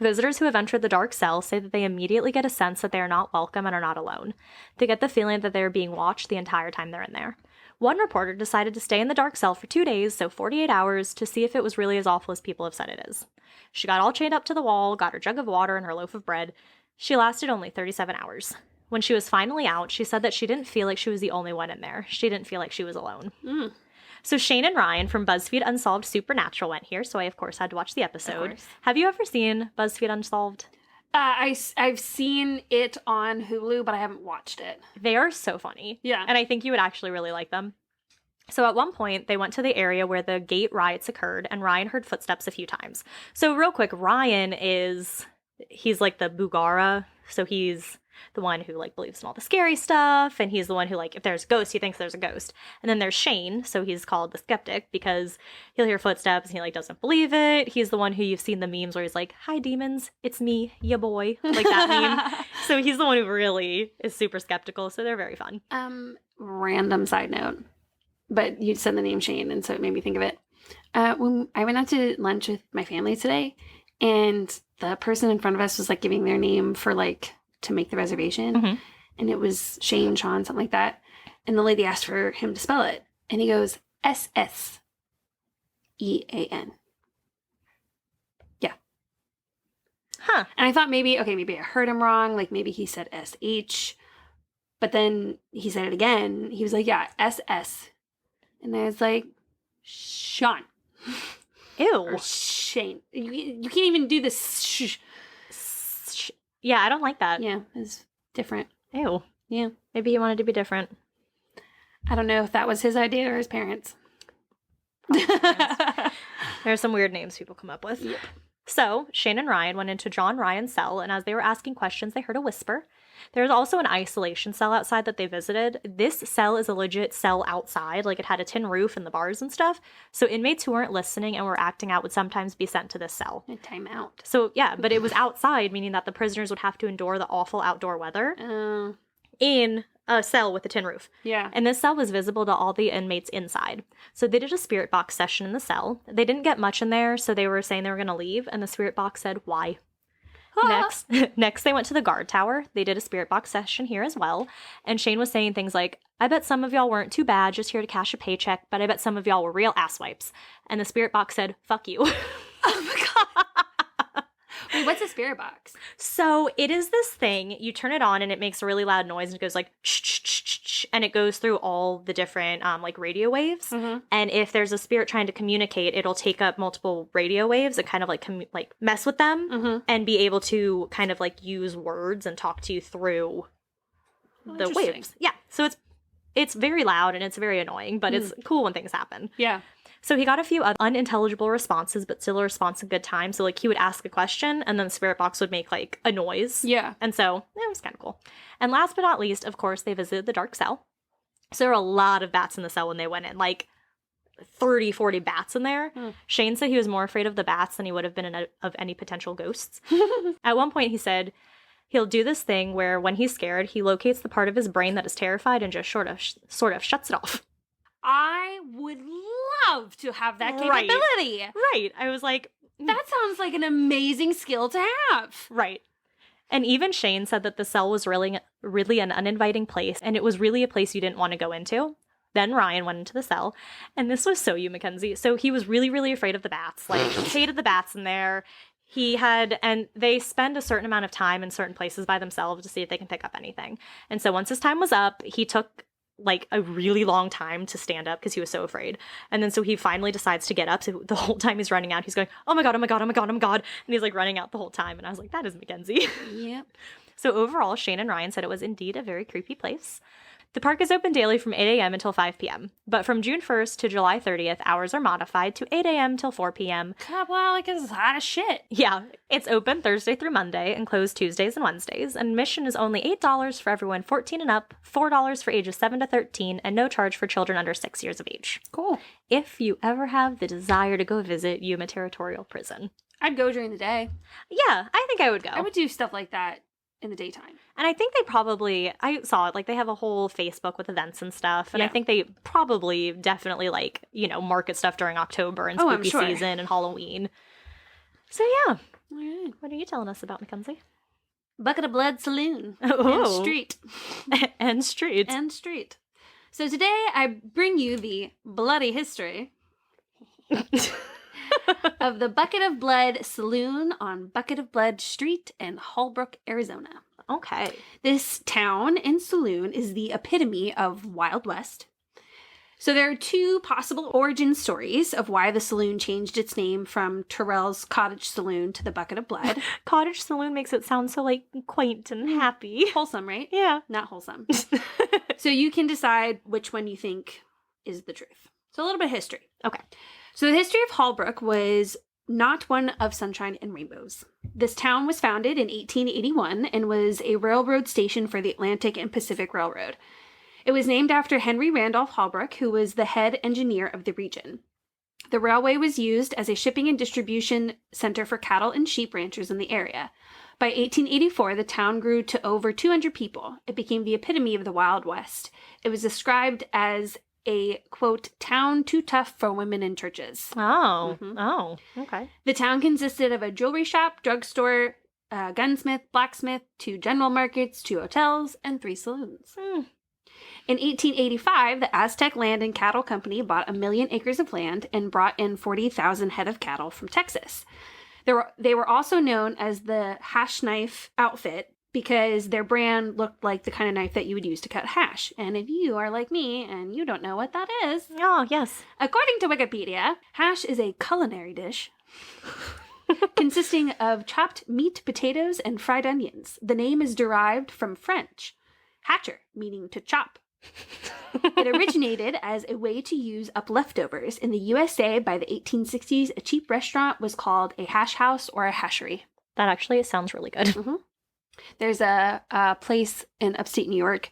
Visitors who have entered the dark cell say that they immediately get a sense that they are not welcome and are not alone. They get the feeling that they are being watched the entire time they're in there. One reporter decided to stay in the dark cell for 2 days, so 48 hours, to see if it was really as awful as people have said it is. She got all chained up to the wall, got her jug of water and her loaf of bread. She lasted only 37 hours. When she was finally out, she said that she didn't feel like she was the only one in there. She didn't feel like she was alone. So Shane and Ryan from BuzzFeed Unsolved Supernatural went here, so I, of course, had to watch the episode. Have you ever seen BuzzFeed Unsolved? I've seen it on Hulu, but I haven't watched it. They are so funny. Yeah. And I think you would actually really like them. So at one point, they went to the area where the Gates Riots occurred, and Ryan heard footsteps a few times. So real quick, Ryan he's like the Bugara, so he's the one who, like, believes in all the scary stuff, and he's the one who, like, if there's a ghost, he thinks there's a ghost. And then there's Shane, so he's called the skeptic, because he'll hear footsteps, and he, like, doesn't believe it. He's the one who you've seen the memes where he's like, hi, demons, it's me, ya boy, like that meme. So he's the one who really is super skeptical, so they're very fun. Random side note, but you said the name Shane, and so it made me think of it. When I went out to lunch with my family today, and the person in front of us was, like, giving their name for, like, to make the reservation, and it was Shane, Sean, something like that, and the lady asked for him to spell it, and he goes S-S-E-A-N. Yeah. Huh. And I thought maybe I heard him wrong, like maybe he said S-H, but then he said it again. He was like, yeah, S-S, and I was like, Sean. Ew. Or Shane. You can't even do this Yeah, I don't like that. Yeah, it's different. Ew. Yeah. Maybe he wanted to be different. I don't know if that was his idea or his parents. There are some weird names people come up with. Yep. So, Shane and Ryan went into John Ryan's cell, and as they were asking questions, they heard a whisper. There was also an isolation cell outside that they visited. This cell is a legit cell outside. Like, it had a tin roof and the bars and stuff. So inmates who weren't listening and were acting out would sometimes be sent to this cell. A timeout. So, yeah, but it was outside, meaning that the prisoners would have to endure the awful outdoor weather in a cell with a tin roof. Yeah. And this cell was visible to all the inmates inside. So they did a spirit box session in the cell. They didn't get much in there, so they were saying they were going to leave, and the spirit box said, why? Next, they went to the guard tower. They did a spirit box session here as well. And Shane was saying things like, I bet some of y'all weren't too bad, just here to cash a paycheck, but I bet some of y'all were real asswipes. And the spirit box said, fuck you. Oh my God. Wait, what's a spirit box? So it is this thing, you turn it on and it makes a really loud noise and it goes like shh, shh, shh, shh, shh, and it goes through all the different like radio waves. Mm-hmm. And if there's a spirit trying to communicate, it'll take up multiple radio waves and kind of like mess with them and be able to kind of like use words and talk to you through the waves. Yeah. So it's very loud and it's very annoying, but it's cool when things happen. Yeah. So he got a few unintelligible responses, but still a response in good time. So, like, he would ask a question, and then the spirit box would make, like, a noise. Yeah. And so, it was kind of cool. And last but not least, of course, they visited the dark cell. So there were a lot of bats in the cell when they went in. Like, 30, 40 bats in there. Shane said he was more afraid of the bats than he would have been of any potential ghosts. At one point, he said he'll do this thing where when he's scared, he locates the part of his brain that is terrified and just sort of shuts it off. I would love to have that capability. Right. I was like, that sounds like an amazing skill to have. Right. And even Shane said that the cell was really an uninviting place, and it was really a place you didn't want to go into. Then Ryan went into the cell, and this was so you, Mackenzie. So he was really, really afraid of the bats. Like, hated the bats in there. And they spend a certain amount of time in certain places by themselves to see if they can pick up anything. And so once his time was up, he took like a really long time to stand up because he was so afraid. And then so he finally decides to get up. So the whole time he's running out, he's going, oh my God, oh my God, oh my God, oh my God. And he's like running out the whole time. And I was like, that is Mackenzie. Yep. So overall, Shane and Ryan said it was indeed a very creepy place. The park is open daily from 8 a.m. until 5 p.m. But from June 1st to July 30th, hours are modified to 8 a.m. till 4 p.m. Well, like it's hot as shit. Yeah, it's open Thursday through Monday and closed Tuesdays and Wednesdays. And admission is only $8 for everyone 14 and up, $4 for ages 7 to 13, and no charge for children under 6 years of age. Cool. If you ever have the desire to go visit Yuma Territorial Prison. I'd go during the day. Yeah, I think I would go. I would do stuff like that in the daytime. And I think I saw it, like they have a whole Facebook with events and stuff. And Yeah. I think they probably definitely like, market stuff during October and spooky season and Halloween. So yeah. All right. What are you telling us about, Mackenzie? Bucket of Blood Saloon. Oh. And Street. And street. And Street. So today I bring you the bloody history of the Bucket of Blood Saloon on Bucket of Blood Street in Hallbrook, Arizona. Okay. This town and saloon is the epitome of Wild West. So there are two possible origin stories of why the saloon changed its name from Terrell's Cottage Saloon to the Bucket of Blood. Cottage saloon makes it sound so like quaint and happy. Wholesome, right? Yeah. Not wholesome. So you can decide which one you think is the truth. So a little bit of history. Okay. So the history of Hallbrook was not one of sunshine and rainbows. This town was founded in 1881 and was a railroad station for the Atlantic and Pacific Railroad. It was named after Henry Randolph Holbrook, who was the head engineer of the region. The railway was used as a shipping and distribution center for cattle and sheep ranchers in the area. By 1884, the town grew to over 200 people. It became the epitome of the Wild West. It was described as a, quote, town too tough for women in churches. Oh. Mhm. Oh. Okay. The town consisted of a jewelry shop, drugstore, gunsmith, blacksmith, 2 general markets, 2 hotels, and 3 saloons. In 1885, the Aztec Land and Cattle Company bought 1 million acres of land and brought in 40,000 head of cattle from Texas. They were also known as the hash knife outfit because their brand looked like the kind of knife that you would use to cut hash. And if you are like me and you don't know what that is, Oh, yes. according to Wikipedia, hash is a culinary dish consisting of chopped meat, potatoes, and fried onions. The name is derived from French, hatcher, meaning to chop. It originated as a way to use up leftovers. In the USA by the 1860s, a cheap restaurant was called a hash house or a hashery. That actually sounds really good. There's a place in upstate New York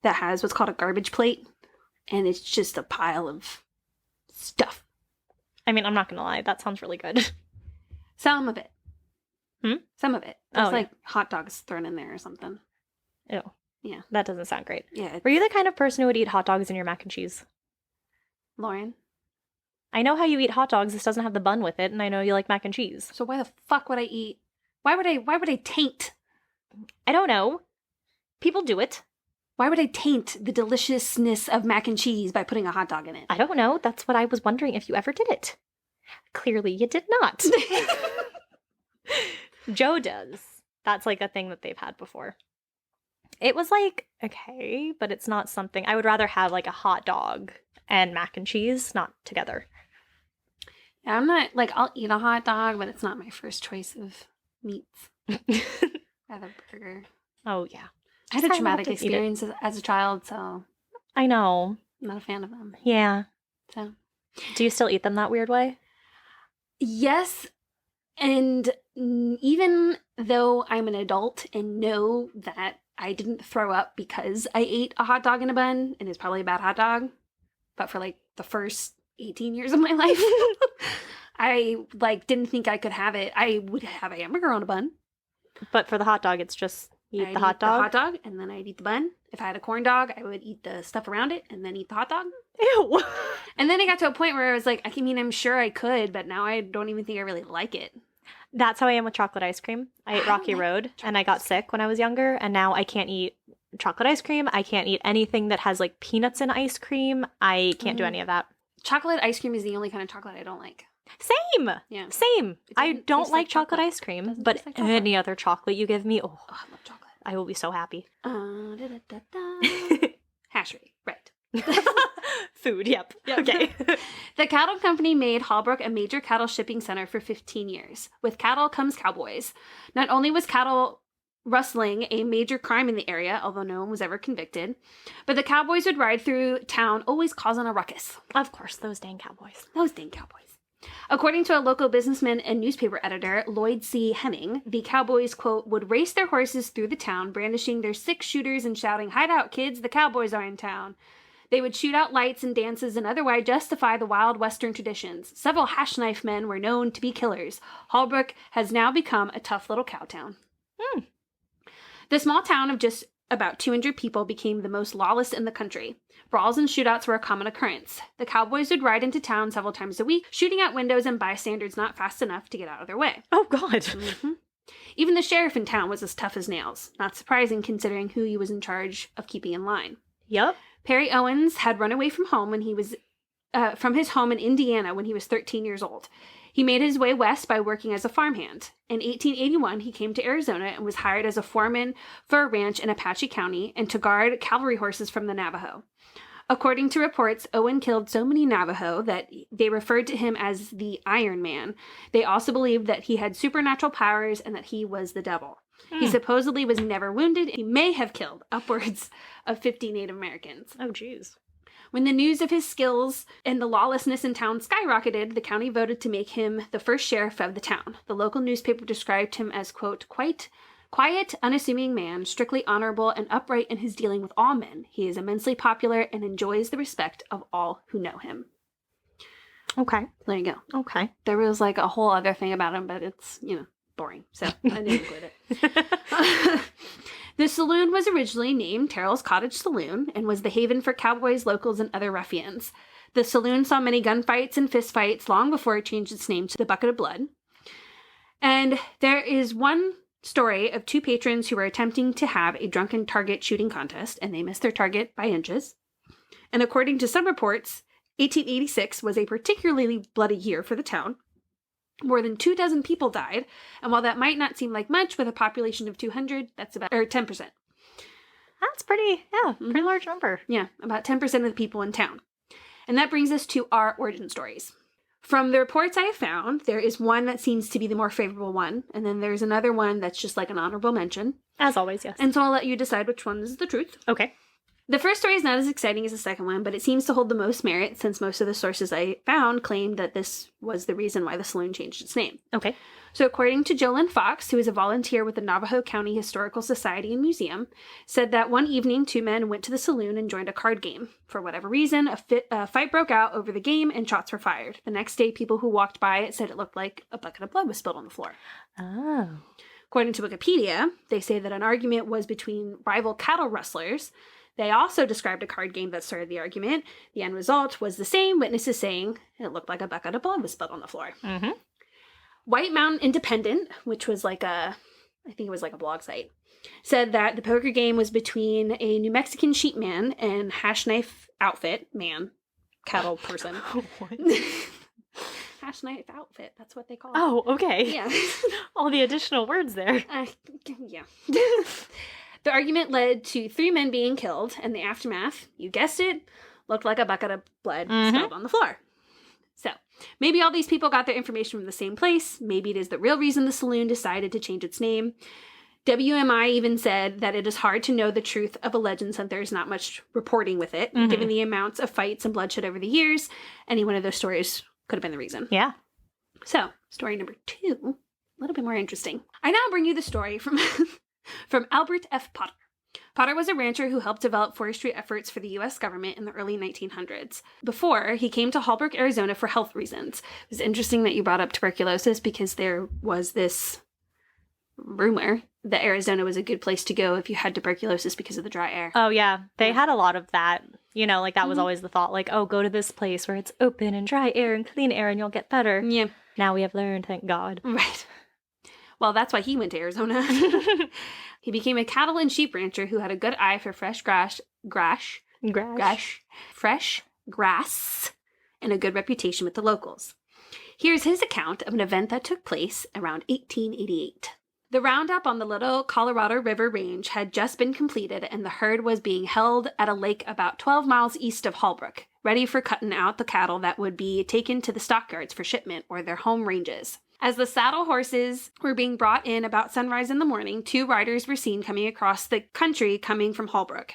that has what's called a garbage plate, and it's just a pile of stuff. I mean, I'm not going to lie. That sounds really good. Some of it. Some of it. There's Oh, yeah. like hot dogs thrown in there or something. Ew. Yeah. That doesn't sound great. Yeah. Were you the kind of person who would eat hot dogs in your mac and cheese? Lauren? I know how you eat hot dogs. This doesn't have the bun with it, and I know you like mac and cheese. So why the fuck would I eat? Why would I taint? I don't know. People do it. Why would I taint the deliciousness of mac and cheese by putting a hot dog in it? I don't know. That's what I was wondering if you ever did it. Clearly, you did not. Joe does. That's like a thing that they've had before. It was like, okay, but it's not something. I would rather have like a hot dog and mac and cheese, not together. Yeah, I'm not, like, I'll eat a hot dog, but it's not my first choice of meats. Rather burger. Oh, yeah. I had a traumatic experience as a child, so I know. I'm not a fan of them. Yeah. So, do you still eat them that weird way? yes, and even though I'm an adult and know that I didn't throw up because I ate a hot dog in a bun, and it's probably a bad hot dog, but for like the first 18 years of my life, I like didn't think I could have it. I would have a hamburger on a bun. But for the hot dog, it's just eat the hot dog? The hot dog, and then I'd eat the bun. If I had a corn dog, I would eat the stuff around it, and then eat the hot dog. Ew. And then it got to a point where I was like, I mean, I'm sure I could, but now I don't even think I really like it. That's how I am with chocolate ice cream. I ate Rocky Road, and I got sick when I was younger, and now I can't eat chocolate ice cream. I can't eat anything that has like peanuts in ice cream. I can't do any of that. Chocolate ice cream is the only kind of chocolate I don't like. Same. Yeah. Same. I don't like chocolate ice cream, but like any other chocolate you give me, Oh, I love chocolate. I will be so happy. Hash rate, right. Food, yep. Okay. The cattle company made Hallbrook a major cattle shipping center for 15 years. With cattle comes cowboys. Not only was cattle rustling a major crime in the area, although no one was ever convicted, but the cowboys would ride through town, always causing a ruckus. Of course, those dang cowboys. Those dang cowboys. According to a local businessman and newspaper editor, Lloyd C. Hemming, the cowboys, quote, would race their horses through the town, brandishing their 6 shooters and shouting, "Hide out, kids, the cowboys are in town." They would shoot out lights and dances and otherwise justify the wild Western traditions. Several hash knife men were known to be killers. Hallbrook has now become a tough little cow town. The small town of just about 200 people became the most lawless in the country. Brawls and shootouts were a common occurrence. The cowboys would ride into town several times a week, shooting out windows and bystanders not fast enough to get out of their way. Oh, God. Mm-hmm. Even the sheriff in town was as tough as nails. Not surprising considering who he was in charge of keeping in line. Yep. Perry Owens had run away from home when he was from his home in Indiana when he was 13 years old. He made his way west by working as a farmhand. In 1881, he came to Arizona and was hired as a foreman for a ranch in Apache County and to guard cavalry horses from the Navajo. According to reports, Owen killed so many Navajo that they referred to him as the Iron Man. They also believed that he had supernatural powers and that he was the devil. He supposedly was never wounded. He may have killed upwards of 50 Native Americans. Oh, jeez. When the news of his skills and the lawlessness in town skyrocketed, the county voted to make him the first sheriff of the town. The local newspaper described him as, quote, quiet, unassuming man, strictly honorable and upright in his dealing with all men. He is immensely popular and enjoys the respect of all who know him. Okay. There you go. Okay. There was like a whole other thing about him, but it's, boring. So I didn't include it. The saloon was originally named Terrell's Cottage Saloon and was the haven for cowboys, locals, and other ruffians. The saloon saw many gunfights and fistfights long before it changed its name to the Bucket of Blood. And there is one story of 2 patrons who were attempting to have a drunken target shooting contest, and they missed their target by inches. And according to some reports, 1886 was a particularly bloody year for the town. More than 24 people died, and while that might not seem like much with a population of 200, that's about 10%. That's pretty large number. Yeah, about 10% of the people in town. And that brings us to our origin stories. From the reports I have found, there is one that seems to be the more favorable one, and then there's another one that's just like an honorable mention. As always, yes. And so I'll let you decide which one is the truth. Okay. The first story is not as exciting as the second one, but it seems to hold the most merit since most of the sources I found claimed that this was the reason why the saloon changed its name. Okay. So according to Jolynn Fox, who is a volunteer with the Navajo County Historical Society and Museum, said that one evening 2 men went to the saloon and joined a card game. For whatever reason, a fight broke out over the game and shots were fired. The next day, people who walked by it said it looked like a bucket of blood was spilled on the floor. Oh. According to Wikipedia, they say that an argument was between rival cattle rustlers. They also described a card game that started the argument. The end result was the same, witnesses saying it looked like a bucket of blood was spilled on the floor. Mm-hmm. White Mountain Independent, which was I think it was like a blog site, said that the poker game was between a New Mexican sheep man and hash knife outfit man, cattle person. What? hash knife outfit. That's what they call it. Oh, okay. Yeah. All the additional words there. Yeah. The argument led to 3 men being killed, and the aftermath, you guessed it, looked like a bucket of blood spilled on the floor. So, maybe all these people got their information from the same place. Maybe it is the real reason the saloon decided to change its name. WMI even said that it is hard to know the truth of a legend since there's not much reporting with it. Given the amounts of fights and bloodshed over the years, any one of those stories could have been the reason. Yeah. So, story number 2, a little bit more interesting. I now bring you the story from from Albert F. Potter. Potter was a rancher who helped develop forestry efforts for the U.S. government in the early 1900s. Before, he came to Hallbrook, Arizona for health reasons. It was interesting that you brought up tuberculosis because there was this rumor that Arizona was a good place to go if you had tuberculosis because of the dry air. Oh, yeah. They had a lot of that. You know, like that was always the thought, like, oh, go to this place where it's open and dry air and clean air and you'll get better. Yeah. Now we have learned, thank God. Right. Well, that's why he went to Arizona. He became a cattle and sheep rancher who had a good eye for fresh grass, and a good reputation with the locals. Here's his account of an event that took place around 1888. The roundup on the Little Colorado River Range had just been completed, and the herd was being held at a lake about 12 miles east of Hallbrook, ready for cutting out the cattle that would be taken to the stockyards for shipment or their home ranges. As the saddle horses were being brought in about sunrise in the morning, 2 riders were seen coming across the country coming from Hallbrook.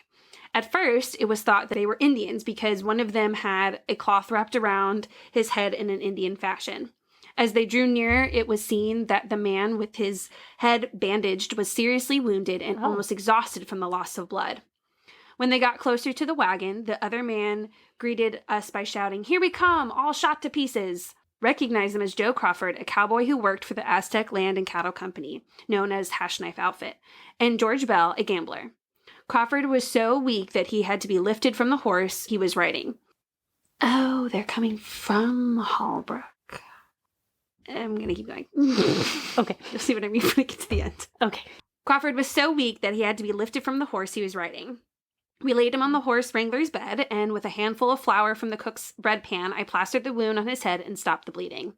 At first, it was thought that they were Indians because one of them had a cloth wrapped around his head in an Indian fashion. As they drew near, it was seen that the man with his head bandaged was seriously wounded and almost exhausted from the loss of blood. When they got closer to the wagon, the other man greeted us by shouting, "Here we come, all shot to pieces!" Recognized him as Joe Crawford, a cowboy who worked for the Aztec Land and Cattle Company, known as Hash Knife Outfit, and George Bell, a gambler. Crawford was so weak that he had to be lifted from the horse he was riding. Oh, they're coming from Hallbrook. I'm going to keep going. Okay. You'll see what I mean when I get to the end. Okay. Crawford was so weak that he had to be lifted from the horse he was riding. We laid him on the horse wrangler's bed, and with a handful of flour from the cook's bread pan, I plastered the wound on his head and stopped the bleeding.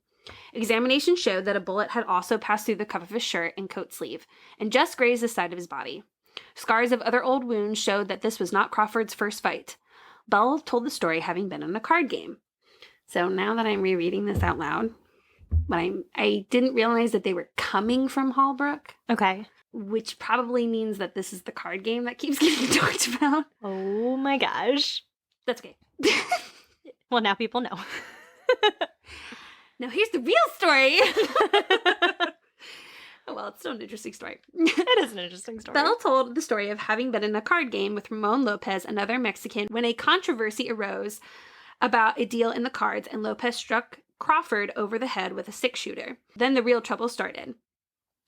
Examination showed that a bullet had also passed through the cuff of his shirt and coat sleeve, and just grazed the side of his body. Scars of other old wounds showed that this was not Crawford's first fight. Bell told the story having been in a card game. So now that I'm rereading this out loud, but I didn't realize that they were coming from Hallbrook. Okay. Which probably means that this is the card game that keeps getting talked about. Oh my gosh. That's okay. Well, now people know. Now here's the real story. Oh, well, it's still an interesting story. It is an interesting story. Bell told the story of having been in a card game with Ramon Lopez, another Mexican, when a controversy arose about a deal in the cards, and Lopez struck Crawford over the head with a 6-shooter. Then the real trouble started.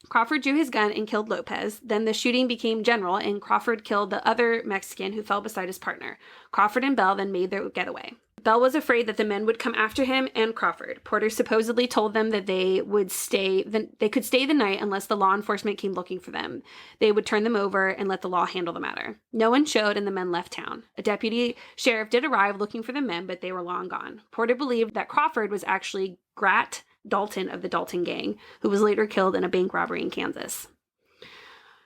Crawford drew his gun and killed Lopez. Then the shooting became general, and Crawford killed the other Mexican who fell beside his partner. Crawford and Bell then made their getaway. Bell was afraid that the men would come after him and Crawford. Porter supposedly told them that they could stay the night unless the law enforcement came looking for them. They would turn them over and let the law handle the matter. No one showed, and the men left town. A deputy sheriff did arrive looking for the men, but they were long gone. Porter believed that Crawford was actually Grat Dalton of the Dalton Gang, who was later killed in a bank robbery in Kansas.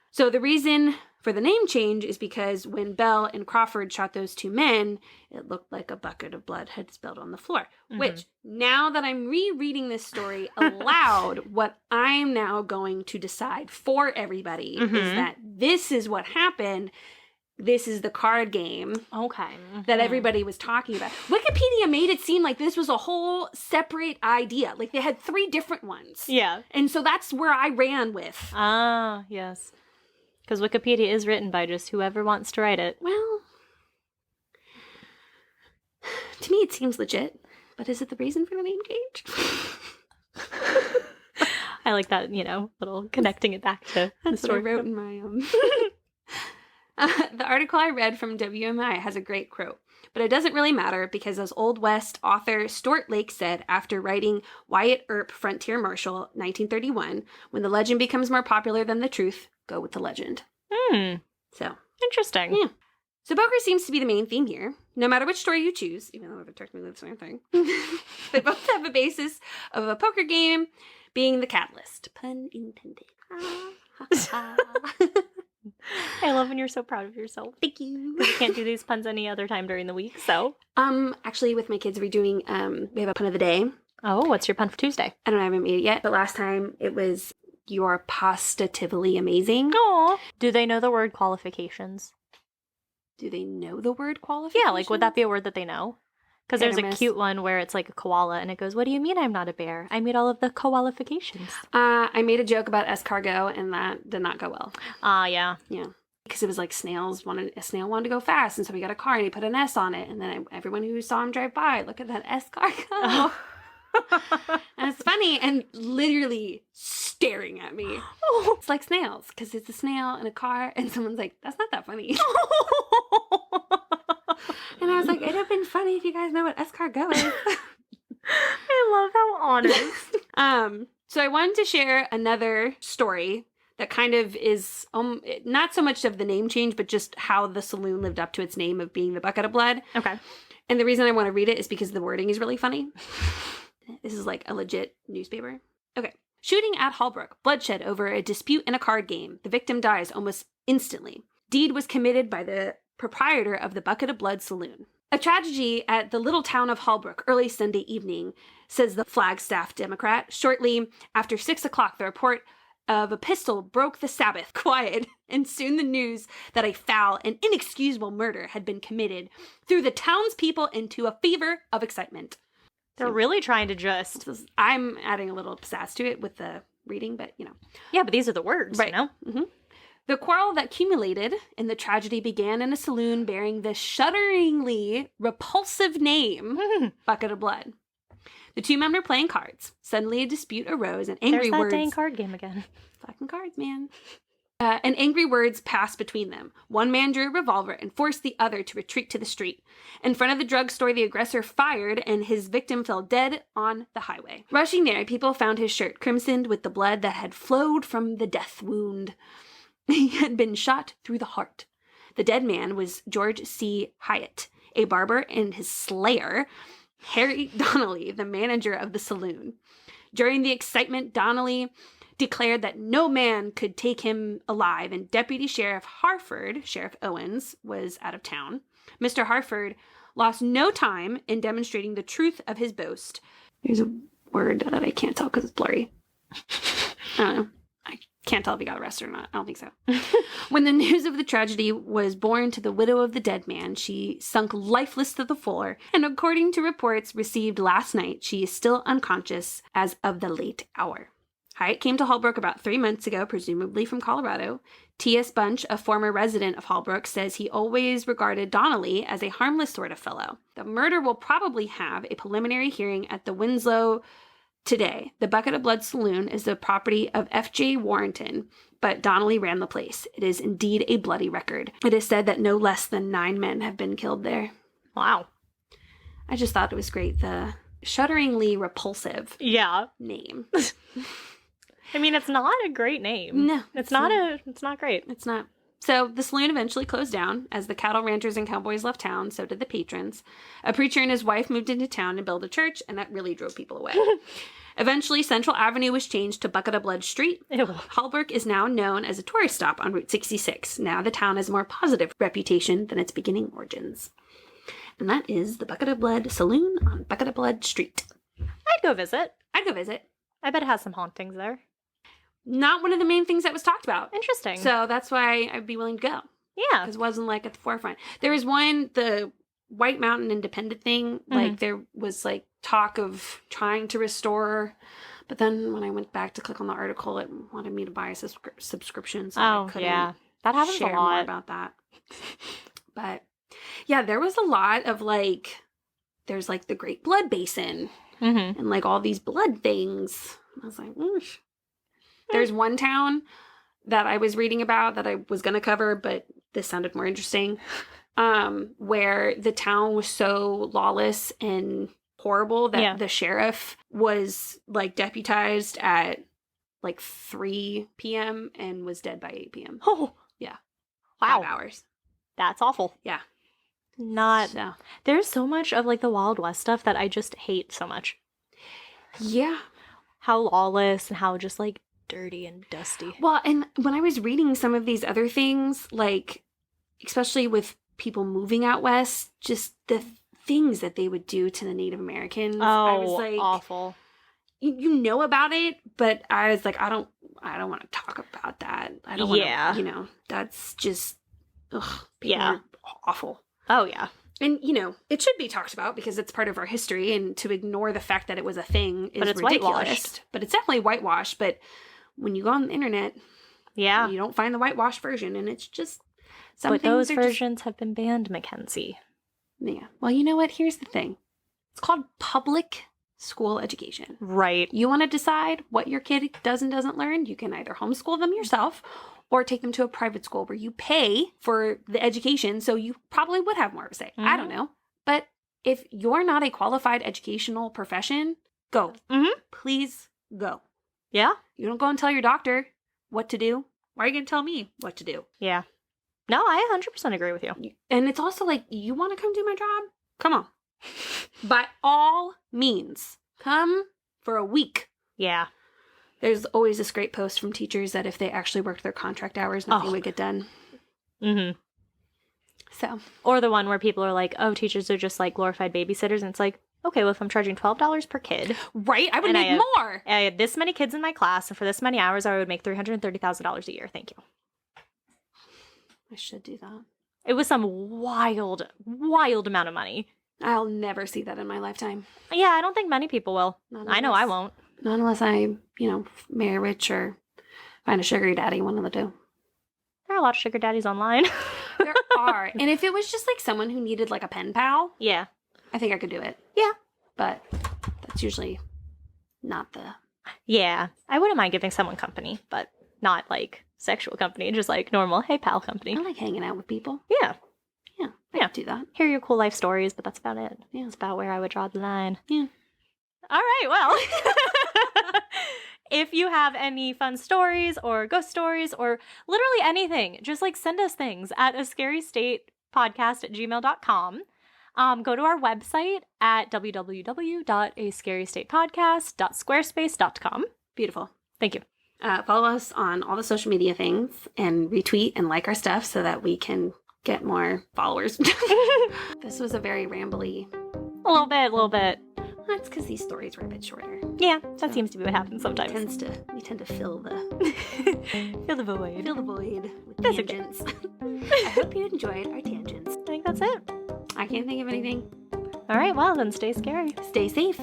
So the reason for the name change is because when Bell and Crawford shot those 2 men, it looked like a bucket of blood had spilled on the floor. Mm-hmm. Which, now that I'm rereading this story aloud, what I'm now going to decide for everybody is that this is what happened. This is the card game that everybody was talking about. Wikipedia made it seem like this was a whole separate idea. Like they had 3 different ones. Yeah. And so that's where I ran with. Ah, yes. Because Wikipedia is written by just whoever wants to write it. Well, to me it seems legit. But is it the reason for the name change? I like that, little connecting it back to the story. What I wrote in my the article I read from WMI has a great quote, but it doesn't really matter because as Old West author Stuart Lake said after writing Wyatt Earp, Frontier Marshal, 1931, when the legend becomes more popular than the truth, go with the legend. So, interesting. Yeah. So poker seems to be the main theme here. No matter which story you choose, even though they're technically the same thing, they both have a basis of a poker game being the catalyst. Pun intended. I love when you're so proud of yourself. Thank you. You can't do these puns any other time during the week, so. Actually, with my kids, we're doing, we have a pun of the day. Oh, what's your pun for Tuesday? I don't know, I haven't made it yet, but last time it was, you're positively amazing. Oh. Do they know the word qualifications? Do they know the word qualification? Yeah, like, would that be a word that they know? Because there's a miss. cute one where it's like a koala, and it goes, what do you mean I'm not a bear? I meet all of the qualifications. I made a joke about escargot, and that did not go well. Yeah. Yeah. Because it was like a snail wanted to go fast, and so we got a car, and he put an S on it, and then everyone who saw him drive by, look at that escargot. Oh. And it's funny, and literally staring at me. Oh. It's like snails, because it's a snail in a car, and someone's like, that's not that funny. And I was like, it'd have been funny if you guys know what escargot is. I love how honest. So I wanted to share another story that kind of is not so much of the name change, but just how the saloon lived up to its name of being the Bucket of Blood. Okay. And the reason I want to read it is because the wording is really funny. This is like a legit newspaper. Okay. Shooting at Hallbrook. Bloodshed over a dispute in a card game. The victim dies almost instantly. Deed was committed by the proprietor of the Bucket of Blood saloon. A tragedy at the little town of Hallbrook early Sunday evening, says the Flagstaff Democrat. Shortly after 6 o'clock, the report of a pistol broke the Sabbath quiet, and soon the news that a foul and inexcusable murder had been committed threw the townspeople into a fever of excitement. They're really trying to just... I'm adding a little sass to it with the reading, but you know. Yeah, but these are the words, right. You know? Mm-hmm. The quarrel that culminated in the tragedy began in a saloon bearing the shudderingly repulsive name, Bucket of Blood. The two men were playing cards. Suddenly a dispute arose and angry words... There's that dang card game again. Fucking cards, man. And angry words passed between them. One man drew a revolver and forced the other to retreat to the street. In front of the drugstore, the aggressor fired, and his victim fell dead on the highway. Rushing there, people found his shirt crimsoned with the blood that had flowed from the death wound. He had been shot through the heart. The dead man was George C. Hyatt, a barber, and his slayer, Harry Donnelly, the manager of the saloon. During the excitement, Donnelly declared that no man could take him alive, and Deputy Sheriff Harford, Sheriff Owens, was out of town. Mr. Harford lost no time in demonstrating the truth of his boast. There's a word that I can't tell because it's blurry. I don't know. I can't tell if he got arrested or not. I don't think so. When the news of the tragedy was borne to the widow of the dead man, she sunk lifeless to the floor, and according to reports received last night, she is still unconscious as of the late hour. Hyatt came to Hallbrook about 3 months ago, presumably from Colorado. T.S. Bunch, a former resident of Hallbrook, says he always regarded Donnelly as a harmless sort of fellow. The murder will probably have a preliminary hearing at the Winslow today. The Bucket of Blood Saloon is the property of F.J. Warrington, but Donnelly ran the place. It is indeed a bloody record. It is said that no less than 9 men have been killed there. Wow. I just thought it was great. The shudderingly repulsive name. I mean, it's not a great name. No. It's not great. It's not. So the saloon eventually closed down. As the cattle ranchers and cowboys left town, so did the patrons. A preacher and his wife moved into town and built a church, and that really drove people away. Eventually, Central Avenue was changed to Bucket of Blood Street. Ew. Hallbrook is now known as a tourist stop on Route 66. Now the town has a more positive reputation than its beginning origins. And that is the Bucket of Blood Saloon on Bucket of Blood Street. I'd go visit. I bet it has some hauntings there. Not one of the main things that was talked about. Interesting. So that's why I'd be willing to go. Yeah. Because it wasn't like at the forefront. There was one, the White Mountain Independent thing, like there was like talk of trying to restore, but then when I went back to click on the article, it wanted me to buy a subscription, so I couldn't that happens share a lot. more about that. But yeah, there was a lot of like, there's like the Great Blood Basin and like all these blood things. I was like, oof. There's one town that I was reading about that I was going to cover, but this sounded more interesting, where the town was so lawless and horrible that the sheriff was like deputized at like 3 p.m. and was dead by 8 p.m. Oh, yeah. wow. 5 hours. That's awful. Yeah. Not. So. There's so much of like the Wild West stuff that I just hate so much. Yeah. How lawless and how just like dirty and dusty. Well, and when I was reading some of these other things, like, especially with people moving out west, just the things that they would do to the Native Americans. I was like, awful. You know about it, but I was like, I don't want to talk about that. I don't want to, that's just, people are awful. Oh, yeah. And, it should be talked about because it's part of our history, and to ignore the fact that it was a thing is ridiculous. Whitewashed. But it's definitely whitewashed. But when you go on the internet, you don't find the whitewashed version, and it's just some But things those versions have been banned, Mackenzie. Yeah. Well, you know what? Here's the thing. It's called public school education. Right. You want to decide what your kid does and doesn't learn? You can either homeschool them yourself or take them to a private school where you pay for the education, so you probably would have more of a say. I don't know. But if you're not a qualified educational profession, go. Please go. Yeah. You don't go and tell your doctor what to do. Why are you going to tell me what to do? Yeah. No, I 100% agree with you. And it's also like, you want to come do my job? Come on. By all means, come for a week. Yeah. There's always this great post from teachers that if they actually worked their contract hours, nothing would get done. Mm-hmm. So. Or the one where people are like, oh, teachers are just like glorified babysitters. And it's like, okay, well, if I'm charging $12 per kid. Right? I would make more. I had this many kids in my class, and for this many hours, I would make $330,000 a year. Thank you. I should do that. It was some wild, wild amount of money. I'll never see that in my lifetime. Yeah, I don't think many people will. I know I won't. Not unless I, marry rich or find a sugar daddy, one of the two. There are a lot of sugar daddies online. There are. And if it was just like someone who needed like a pen pal, yeah, I think I could do it. Yeah. But that's usually not the... Yeah. I wouldn't mind giving someone company, but not like sexual company, just like normal, hey pal company. I like hanging out with people. Yeah. Yeah. I could do that. Hear your cool life stories, but that's about it. Yeah. That's about where I would draw the line. Yeah. All right, well, if you have any fun stories or ghost stories or literally anything, just like send us things at ascarystatepodcast@gmail.com. Go to our website at www.ascarystatepodcast.squarespace.com. Beautiful. Thank you. Follow us on all the social media things and retweet and like our stuff so that we can get more followers. This was a very rambly. A little bit. That's because these stories were a bit shorter. Yeah, that seems to be what happens sometimes. We tend to fill the void. Fill the void with That's tangents. I hope you enjoyed our tangents. I think that's it. I can't think of anything. All right, well, then stay scary. Stay safe.